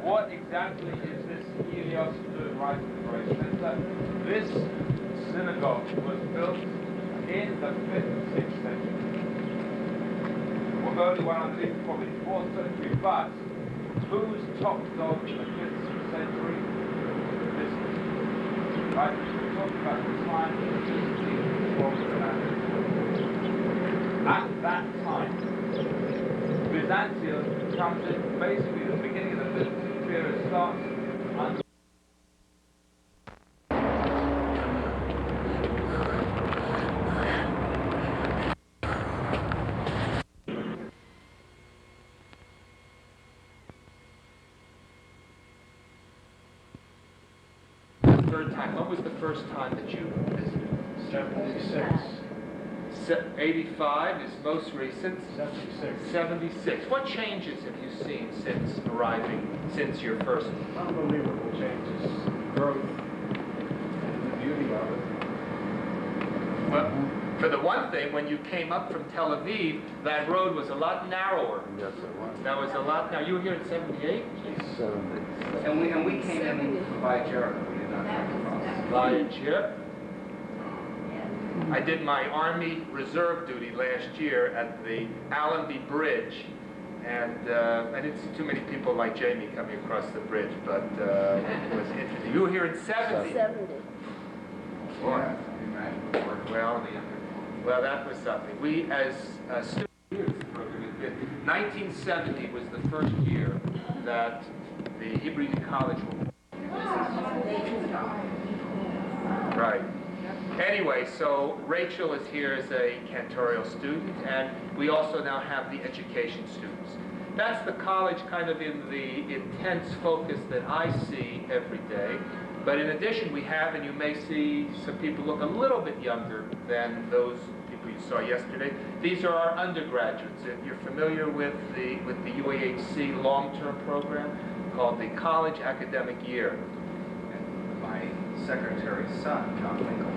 what exactly is this Helios doing right in the phrase? This synagogue was built in the 5th and 6th century. Well, early one underneath probably 4th century, but who's top dog in the 5th and 6th century? This is. Right? We're talking about the time of the At that time, Byzantium comes in basically the beginning of the 5th period starts under third time. When was the first time that you visited? 76. 85 is most recent. 76. 76. What changes have you seen since arriving, since your first? Unbelievable changes. Growth. And the beauty of it. Well, For the one thing, when you came up from Tel Aviv, that road was a lot narrower. Yes, it was. That was a lot. Now you were here in '78. 70. And we came in via Jericho. We did not come across. Via Jip. I did my Army Reserve duty last year at the Allenby Bridge, and I didn't see too many people like Jamie coming across the bridge, but it was interesting. You were here in '70. 70. Boy. Well, that was something. We, as students, 1970 was the first year that the Hebrew Union College were. Right. Anyway, so Rachel is here as a cantorial student, and we also now have the education students. That's the college kind of in the intense focus that I see every day. But in addition, we have, and you may see some people look a little bit younger than those people you saw yesterday. These are our undergraduates. If you're familiar with the UAHC long-term program called the College Academic Year. And my secretary's son, John Winkle.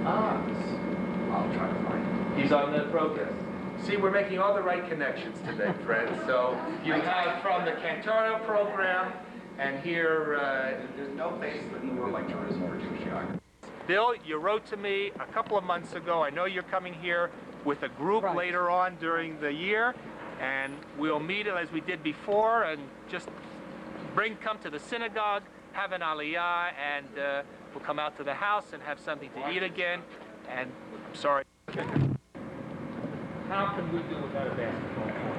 I'll try to find him. He's on the program. See, we're making all the right connections today, friends. So you have from the cantorial program, and here... there's no place that more like tourism for Jewish geography. Bill, you wrote to me a couple of months ago. I know you're coming here with a group later on during the year, and we'll meet as we did before, and just come to the synagogue, have an aliyah, and we'll come out to the house and have something to eat again. And I'm sorry. How can we do without a basketball court?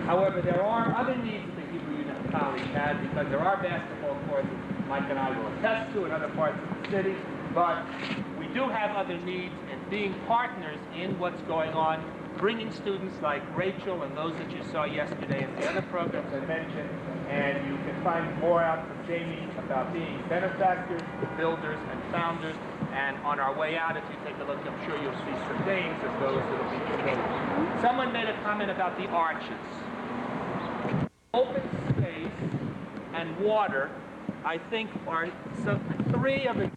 However, there are other needs that the Hebrew Union College has, because there are basketball courts Mike and I will attest to in other parts of the city, but we do have other needs, and being partners in what's going on, bringing students like Rachel and those that you saw yesterday and the other programs I mentioned, and you can find more out from Jamie about being benefactors, builders, and founders. And on our way out, if you take a look, I'm sure you'll see some names of those that will be familiar. Someone made a comment about the arches. Open space and water, I think, are some three of the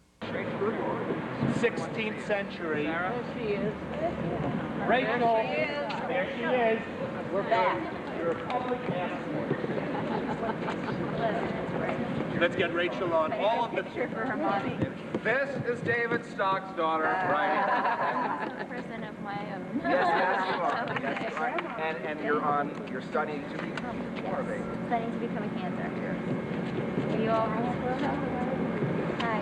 16th century. There she is. Rachel, There she is. We're back. You're a public asset. Let's get Rachel on all of the picture for her mommy. This is David Stock's daughter, right? A person of my own. Yes, you are. Yes, you are. And you're studying to become more of a... Studying to become a cancer. Are you all right? Hi.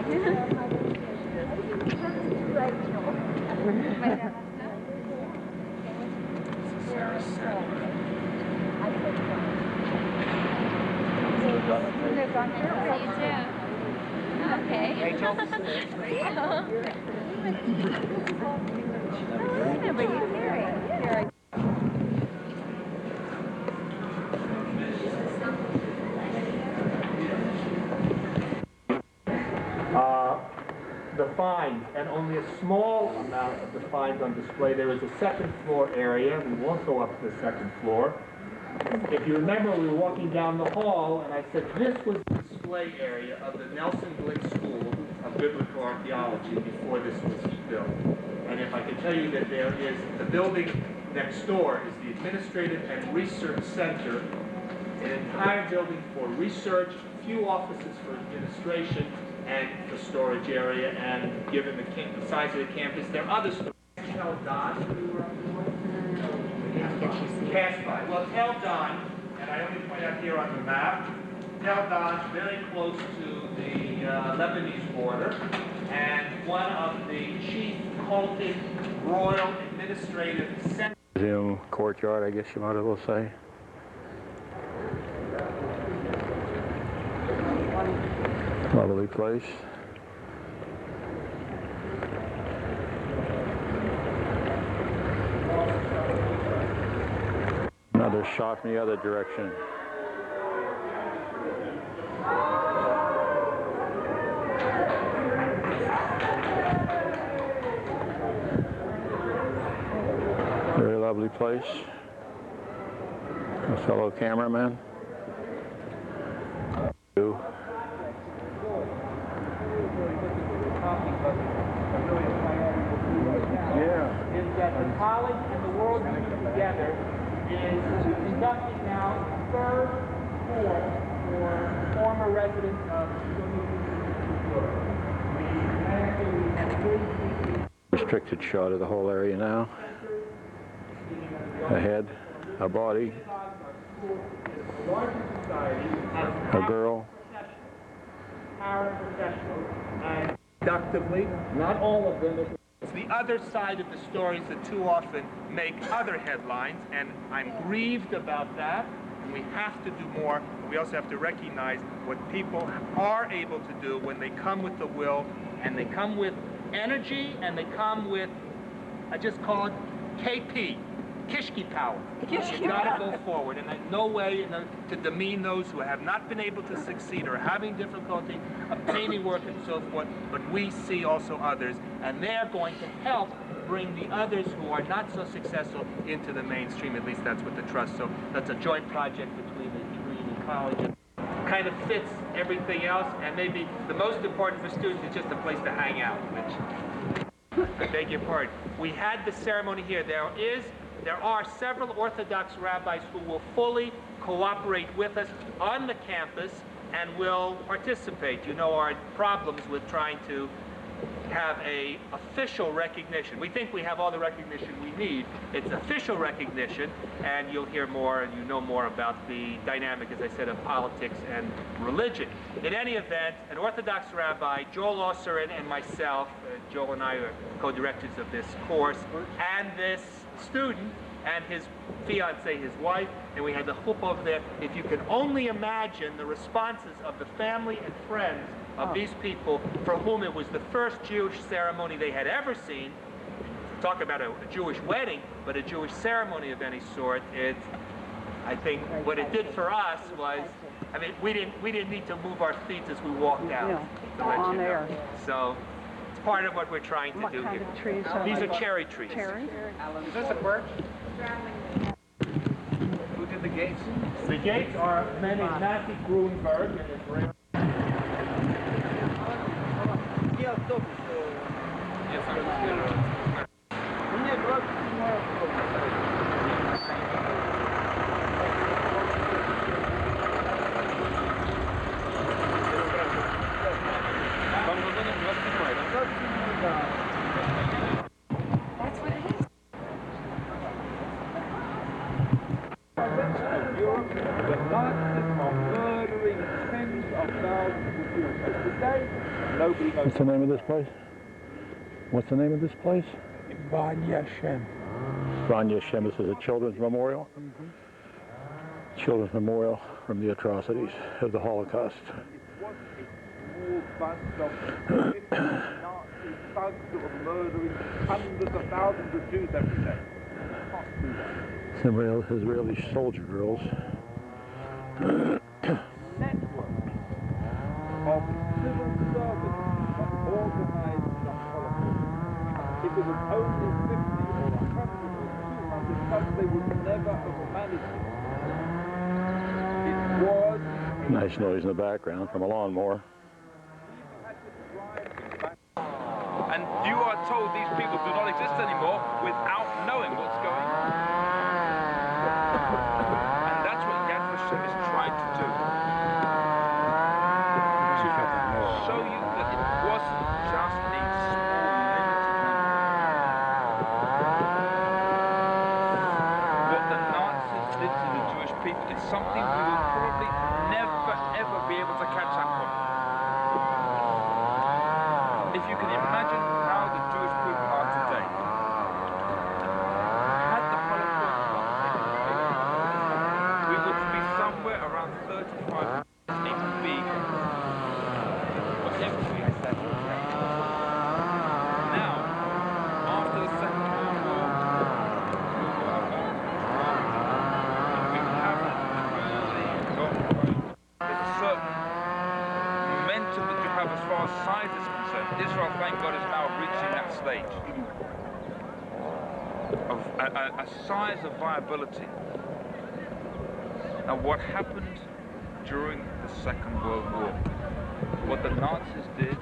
Okay. Rachel? I remember you, Carrie. The fines, and only a small amount of the fines on display. There is a second floor area. We won't go up to the second floor. If you remember, we were walking down the hall, and I said this was the display area of the Nelson Glick School of Biblical Archaeology before this was built. And if I can tell you that there is, the building next door is the Administrative and Research Center, an entire building for research, a few offices for administration, and the storage area, and given the size of the campus, there are other stores. Tel Dan. Pass by. Well, Tel Dan, and I only point out here on the map, Tel Dan, very close to the Lebanese border, and one of the chief cultic royal administrative centers. Museum courtyard, I guess you might as well say. Lovely place. Another shot from the other direction. Very lovely place. A fellow cameraman. Yeah. the college and the World Union together is conducting now its third course for former residents of restricted shot of the whole area now. A head, a body, a girl. And productively, not all of them. It's the other side of the stories that too often make other headlines, and I'm grieved about that. And we have to do more. We also have to recognize what people are able to do when they come with the will, and they come with energy, and they come with, I just call it KP. Kishki power. You've got to go forward, and there's no way to demean those who have not been able to succeed or having difficulty obtaining work and so forth, but we see also others, and they're going to help bring the others who are not so successful into the mainstream. At least that's what the Trust, so that's a joint project between the Hebrew Union College. It kind of fits everything else, and maybe the most important for students is just a place to hang out, which, I beg your pardon. We had the ceremony here. There are several Orthodox rabbis who will fully cooperate with us on the campus and will participate. You know our problems with trying to have an official recognition. We think we have all the recognition we need. It's official recognition, and you'll hear more and you know more about the dynamic, as I said, of politics and religion. In any event, an Orthodox rabbi, Joel Osserin, and myself, Joel and I are co-directors of this course, and this student and his fiancée, his wife, and we had the chuppah over there. If you can only imagine the responses of the family and friends of these people for whom it was the first Jewish ceremony they had ever seen. Talk about a Jewish wedding, but a Jewish ceremony of any sort. I think what it did for us was, I mean, we didn't need to move our feet as we walked out. On there. So it's part of what we're trying to do here. Trees These are cherry trees. Cherry? Is this a birch? Who did the gates? The gates are a man named Matthew Grunberg and his rare. That's what it is. Europe, the Nazis are murdering tens of thousands of Jews. And today, nobody knows. What's the name of this place? What's the name of this place? Ban Yashem. Ban Yashem. This is a children's memorial. Children's memorial from the atrocities of the Holocaust. Bunch of Nazi thugs that were murdering hundreds of thousands of Jews every day. Some real Israeli soldier girls. Network of civil servants that organized the Holocaust. If it was only 50 or 100 or 200 thugs, they would never have managed it. It was... Nice noise in the background from a lawnmower. And you are told these people do not exist anymore without knowing what's going on. And that's what Yad Vashem is trying to do. To show you that it wasn't just a small, limited what the Nazis did to the Jewish people is something we will probably never, ever be able to catch up on. If you can imagine how the Jewish people are today, had the Holocaust not taken place, we would be somewhere around 35 it would be whatever we had said. Now, after the Second World War, we haven't really got there's a certain momentum that you have as far as size is concerned. Israel, thank God, is now reaching that stage of a size of viability. Now, what happened during the Second World War, what the Nazis did,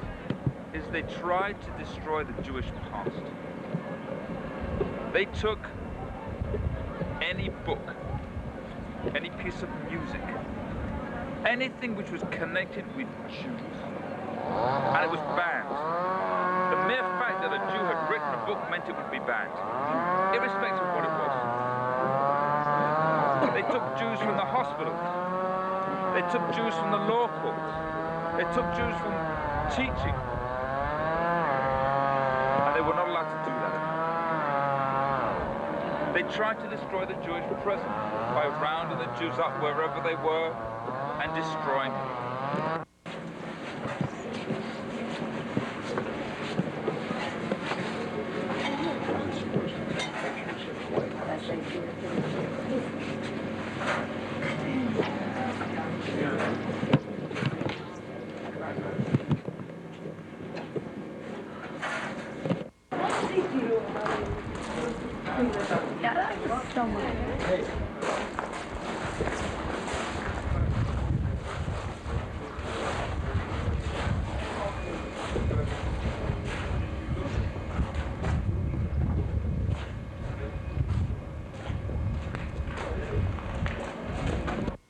is they tried to destroy the Jewish past. They took any book, any piece of music, anything which was connected with Jews, and it was banned. The mere fact that a Jew had written a book meant it would be banned, irrespective of what it was. They took Jews from the hospitals. They took Jews from the law courts. They took Jews from teaching. And they were not allowed to do that. They tried to destroy the Jewish presence by rounding the Jews up wherever they were and destroying them.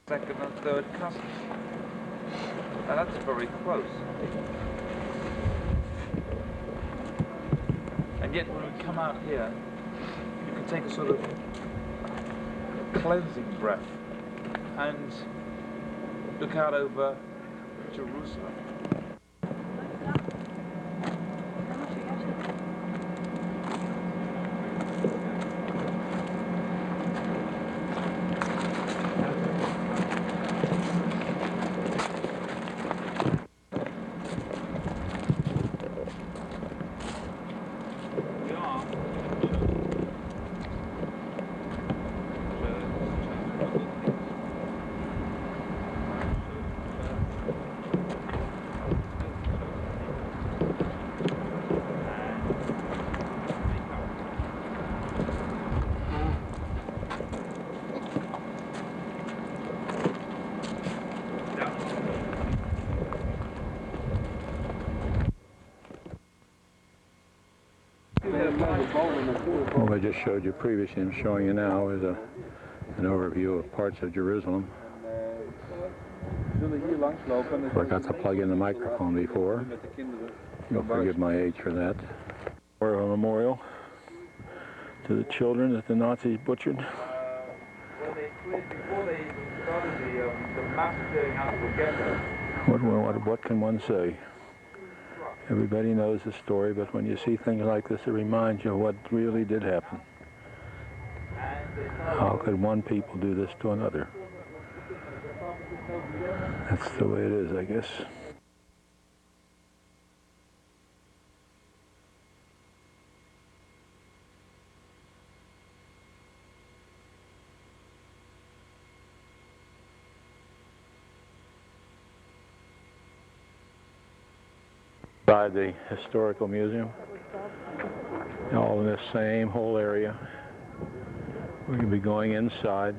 Second and third cousins. Now that's very close. And yet when we come out here, you can take a sort of cleansing breath and look out over Jerusalem. What I just showed you previously, I'm showing you now, is an overview of parts of Jerusalem. Forgot to plug in the microphone before. You'll forgive my age for that. Or a memorial to the children that the Nazis butchered. Before they started the massacring out of the ghetto. What can one say? Everybody knows the story, but when you see things like this, it reminds you of what really did happen. How could one people do this to another? That's the way it is, I guess. Inside the Historical Museum, all in this same whole area. We're going to be going inside,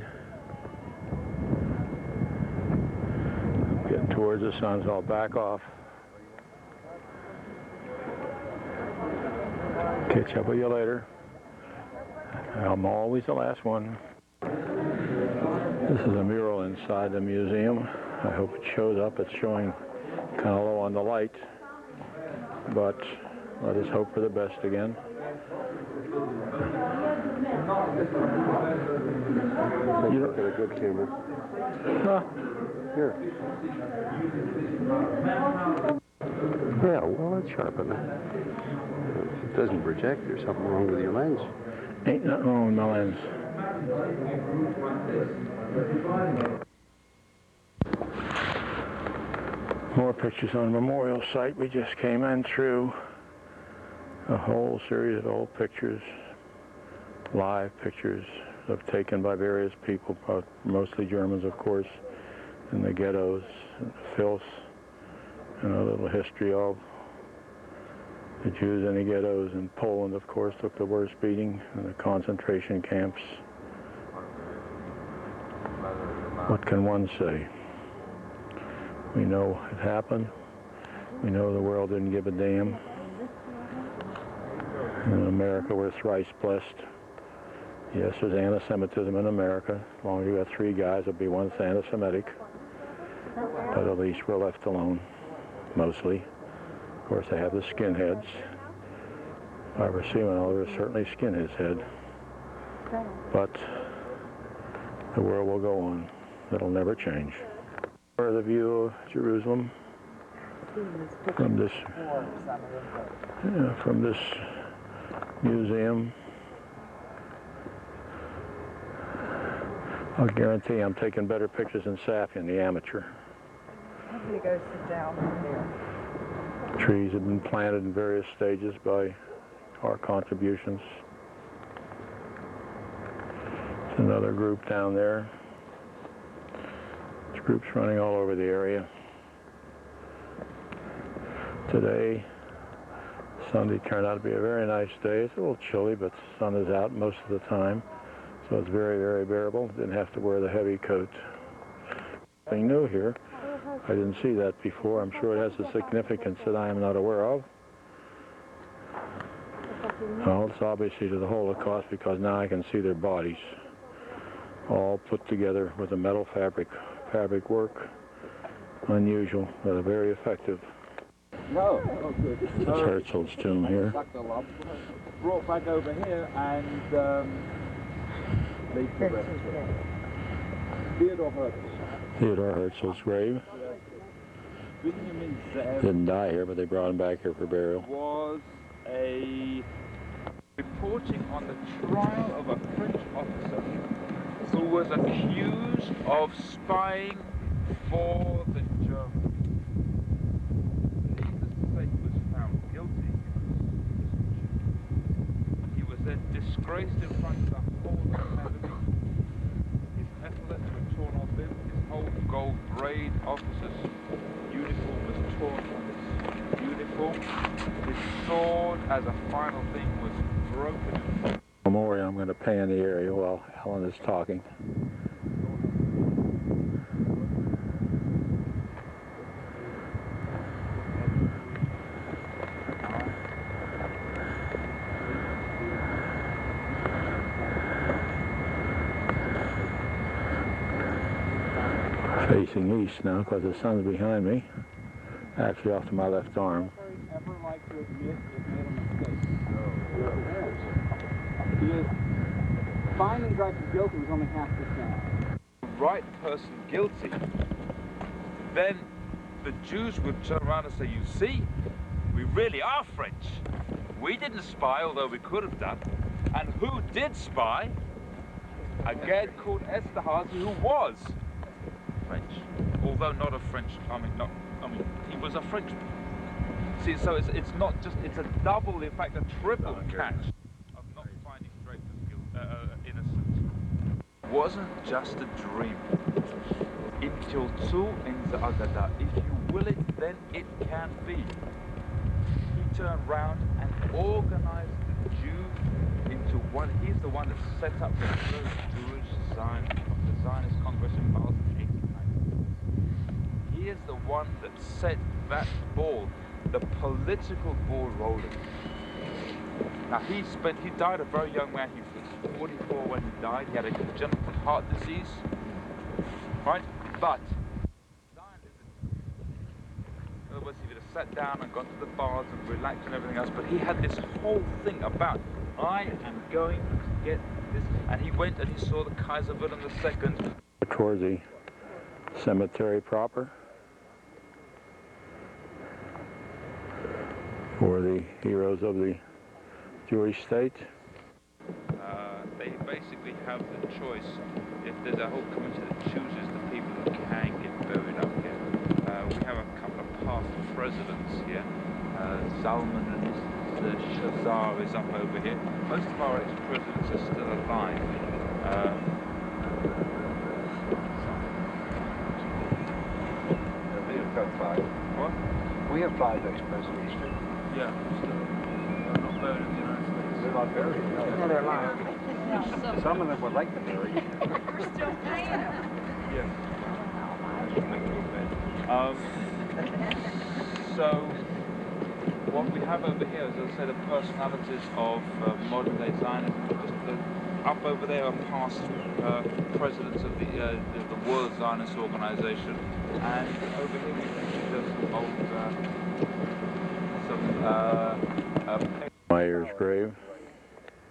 getting towards the sun, so I'll back off. Catch up with you later. I'm always the last one. This is a mural inside the museum. I hope it shows up. It's showing kind of low on the light, but let us hope for the best again. You look at a good camera. Here. Yeah, well, that's sharp enough. If it doesn't project, there's something wrong with your lens. Ain't nothing wrong with my lens. More pictures on the memorial site. We just came in through a whole series of old pictures, live pictures taken by various people, mostly Germans, of course, in the ghettos, and the filth, and a little history of the Jews in the ghettos. In Poland, of course, took the worst beating in the concentration camps. What can one say? We know it happened. We know the world didn't give a damn. And in America, we're thrice blessed Yes, there's anti-Semitism in America. As long as you got three guys, there'll be one that's anti-Semitic. But at least we're left alone, mostly. Of course, they have the skinheads. If I ever see one, I'll certainly skin his head. But the world will go on. It'll never change. For the view of Jerusalem from this museum, I'll guarantee I'm taking better pictures than Safian, the amateur. I'm going to go sit down there. Trees have been planted in various stages by our contributions. There's another group down there. This group's running all over the area. Today, Sunday, turned out to be a very nice day. It's a little chilly, but the sun is out most of the time, so it's very, very bearable. Didn't have to wear the heavy coat. Nothing new here. I didn't see that before. I'm sure it has a significance that I am not aware of. Well, it's obviously to the Holocaust because now I can see their bodies all put together with a metal fabric work. Unusual, but very effective. No. Oh, good. It's Herzl's tomb here. Brought back over here and laid the rest of it. Theodor Herzl. Theodor Herzl's grave. Benjamin Zev Didn't die here, but they brought him back here for burial. was a reporting on the trial of a French officer who was accused of spying for the Germans. Needless to say, he was found guilty. He was then disgraced in front of the whole academy. His epaulets were torn off him. His whole gold braid officer's uniform was torn from his uniform. His sword, as a final thing, was broken. Memorial, I'm going to pan the area while Alan is talking. Facing east now because the sun's behind me, actually off to my left arm. Ever like to admit it made a mistake? Because finding Dreyfus guilty was only half the chance. The right person guilty, then the Jews would turn around and say, you see, we really are French. We didn't spy, although we could have done. And who did spy? A Gad called Esterhazy, who was French, although not a French. He was a Frenchman. See, so it's not just, it's a double, in fact, a triple catch of not finding Dreyfus innocent. It wasn't just a dream. If you will it, then it can be. He turned round and organized the Jew into one. He's the one that set up the first Jewish Zionist Congress in Basel in 1896. He is the one that set that ball, the political ball rolling. Now he died a very young man. He was 44 when he died. He had a congenital heart disease, right? But in other words, he would have sat down and gone to the bars and relaxed and everything else. But he had this whole thing about, I am going to get this. And he went and he saw the Kaiser Wilhelm II. Towards the cemetery proper for the heroes of the Jewish state. They basically have the choice. If there's a whole committee that chooses the people that can get buried up here. We have a couple of past presidents here. Zalman and his Shazar is up over here. Most of our ex-presidents are still alive. We have got 5. What? We have 5 ex-presidents too. Yeah, still not buried in the United States. They're not buried. No, they're alive. Some of them would like to bury. We're still paying them. Yes. So what we have over here is, as I say, the personalities of modern-day Zionism. Just up over there are past presidents of the World Zionist Organization, and over here we can see there's some old Meyer's grave.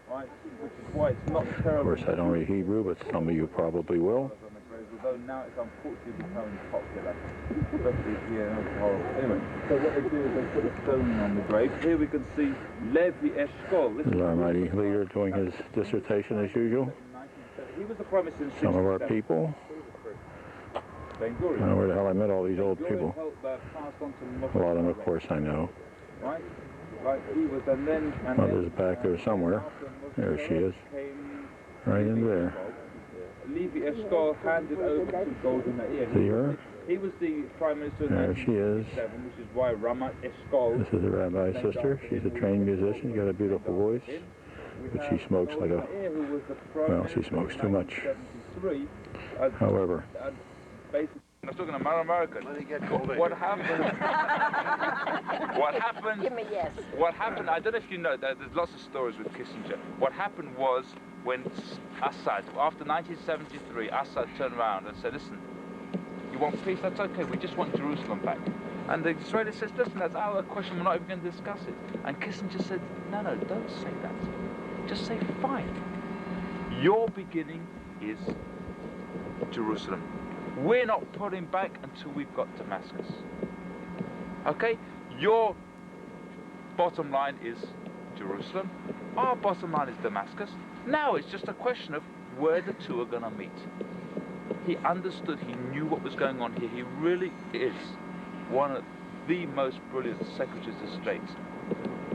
right, which is why it's not Of terrible. course, I don't read Hebrew, but some of you probably will. Although now it's unfortunately becoming popular, especially here in Oklahoma. Anyway, so what they do is they put a stone on the grave. Here we can see Levi Eshkol. This is our mighty leader doing his dissertation as usual. He was the prime minister in Some of our 67. people. I Ben-Gurion. don't know where the hell I met all these old Ben-Gurion people. helped, passed on to A lot of them, of course, I know. Right? Right, he was, and then... Mother's back there somewhere. There she is. Right in there. Levi Eshkol handed over to Golda Meir. See her? He was the prime minister in There she is. 1967, which is why Ramat Eshkol... This is the rabbi's sister. She's a trained musician. She's got a beautiful voice. But she smokes like a... Well, she smokes too much. However, Basically, I was talking to American. What happened? What happened? Give me yes. What happened? I don't know if you know. There's lots of stories with Kissinger. What happened was when Assad, after 1973, Assad turned around and said, "Listen, you want peace? That's okay. We just want Jerusalem back." And the Israelis says, "Listen, that's out of the question. We're not even going to discuss it." And Kissinger said, "No, don't say that. Just say fine. Your beginning is Jerusalem. We're not putting back until we've got Damascus. Okay? Your bottom line is Jerusalem. Our bottom line is Damascus. Now it's just a question of where the two are going to meet." He understood, he knew what was going on here. He really is one of the most brilliant secretaries of state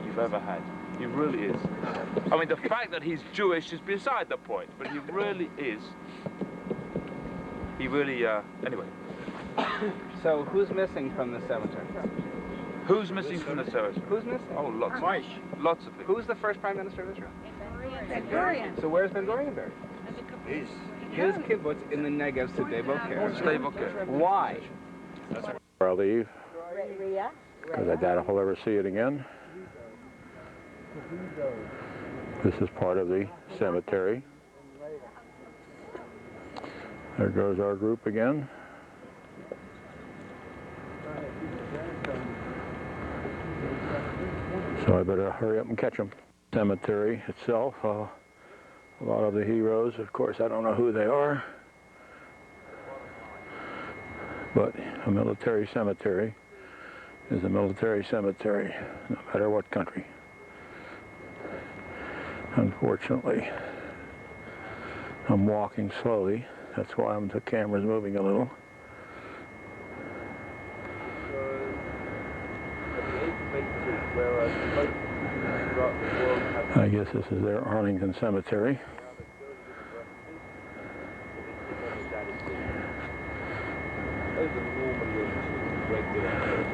you've ever had. He really is. I mean, the fact that he's Jewish is beside the point, but he really is. He really, anyway. So who's missing from the cemetery? Who's missing from the cemetery? Who's missing? Oh, lots of people. Lots of people. Who's the first prime minister of Israel? Ben-Gurion. So where's Ben-Gurion buried? His kibbutz in the Negev, Sde Boker. Sde Boker. Why? before I leave, because I doubt if I'll ever see it again. This is part of the cemetery. There goes our group again. So I better hurry up and catch them. Cemetery itself, a lot of the heroes, of course, I don't know who they are, but a military cemetery is a military cemetery, no matter what country. Unfortunately, I'm walking slowly. That's why the camera's moving a little. I guess this is their Arlington Cemetery.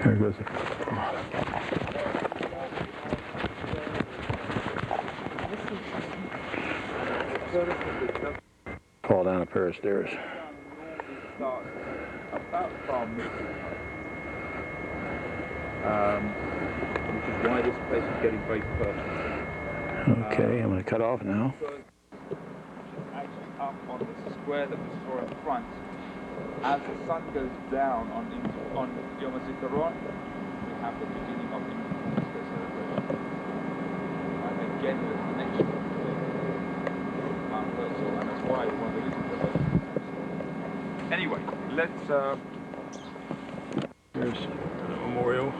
There goes fall down a pair of stairs. About farm which is why this place is getting very personal. Okay, I'm going to cut off now. Actually up on this square that we saw in front, as the sun goes down on Yom HaZikaron, we have the beginning of Independence Day celebration. And again, there's the connection with Mount Herzl, and that's why we want to listen to those. Anyway, let's... Here's the memorial. Of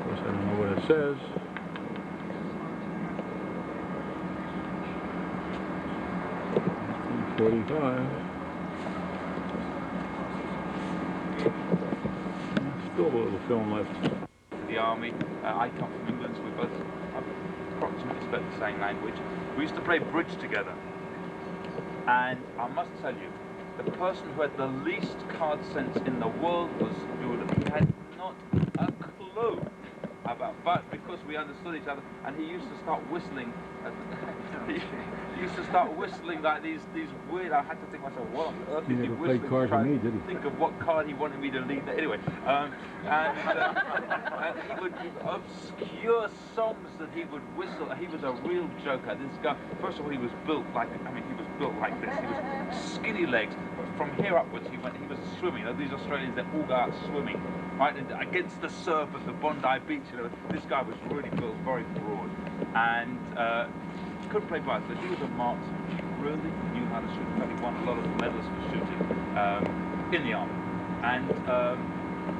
course, I don't know what it says. .45. Still a little film left. The army. I come from England, so we both approximately spoke the same language. We used to play bridge together. And I must tell you, the person who had the least card sense in the world was Judah. He had not a clue but because we understood each other, and he used to start whistling. He used to start whistling like these weird. I had to think myself, what on earth is he whistling? cards with me, did he? Think of what card he wanted me to lead. Anyway, and he would obscure songs that he would whistle. He was a real joker. This guy, first of all, he was built like, I mean, he was built like this. He was skinny legs. From here upwards, he was swimming. These Australians, they all go out swimming, right? And against the surf at the Bondi Beach. You know, this guy was really built, very broad, and couldn't play bicycle. He was a marksman. Really knew how to shoot. In fact, he won a lot of medals for shooting in the army. And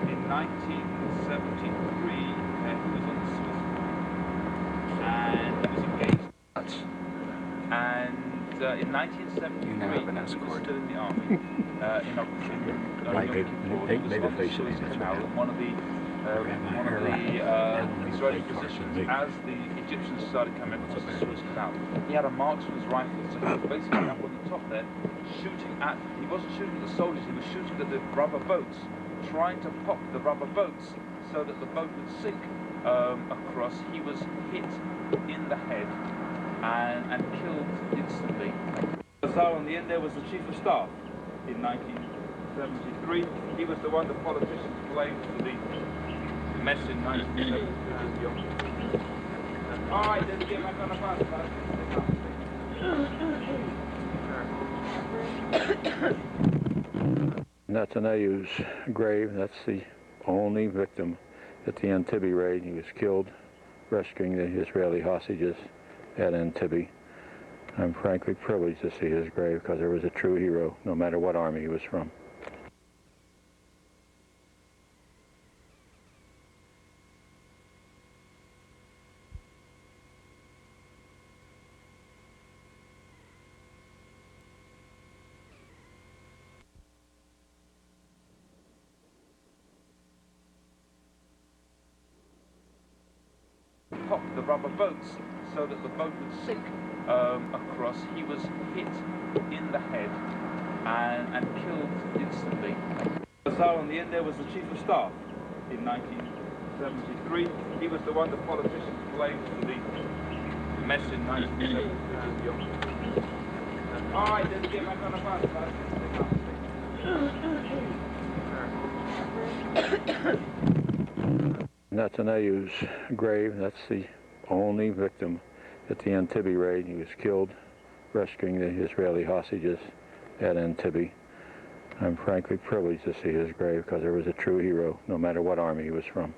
in 1973, he was on the Swiss and he was engaged. And in 1973, he was still in the army. One of the Israeli positions as the Egyptians started coming across the Suez Canal. He had a marksman's rifle, so he was basically up on the top there, shooting at, he wasn't shooting at the soldiers, he was shooting at the rubber boats, trying to pop the rubber boats so that the boat would sink across. He was hit in the head and killed instantly. So in the end there was the Chief of Staff in 1973. He was the one the politicians blamed for the mess in 1973. All right, let's get back on the bus. Netanyahu's grave, that's the only victim at the Entebbe raid. He was killed rescuing the Israeli hostages at Entebbe. I'm frankly privileged to see his grave because there was a true hero, no matter what army he was from. Pop the rubber boats so that the boat would sink across. He was hit in the head and killed instantly. So in the end there was the Chief of Staff in 1973. He was the one the politicians blamed for the mess in 1973. All right, let's get back on the bus. Netanyahu's grave, that's the only victim at the Entebbe raid. He was killed rescuing the Israeli hostages at Entebbe. I'm frankly privileged to see his grave because there was a true hero, no matter what army he was from.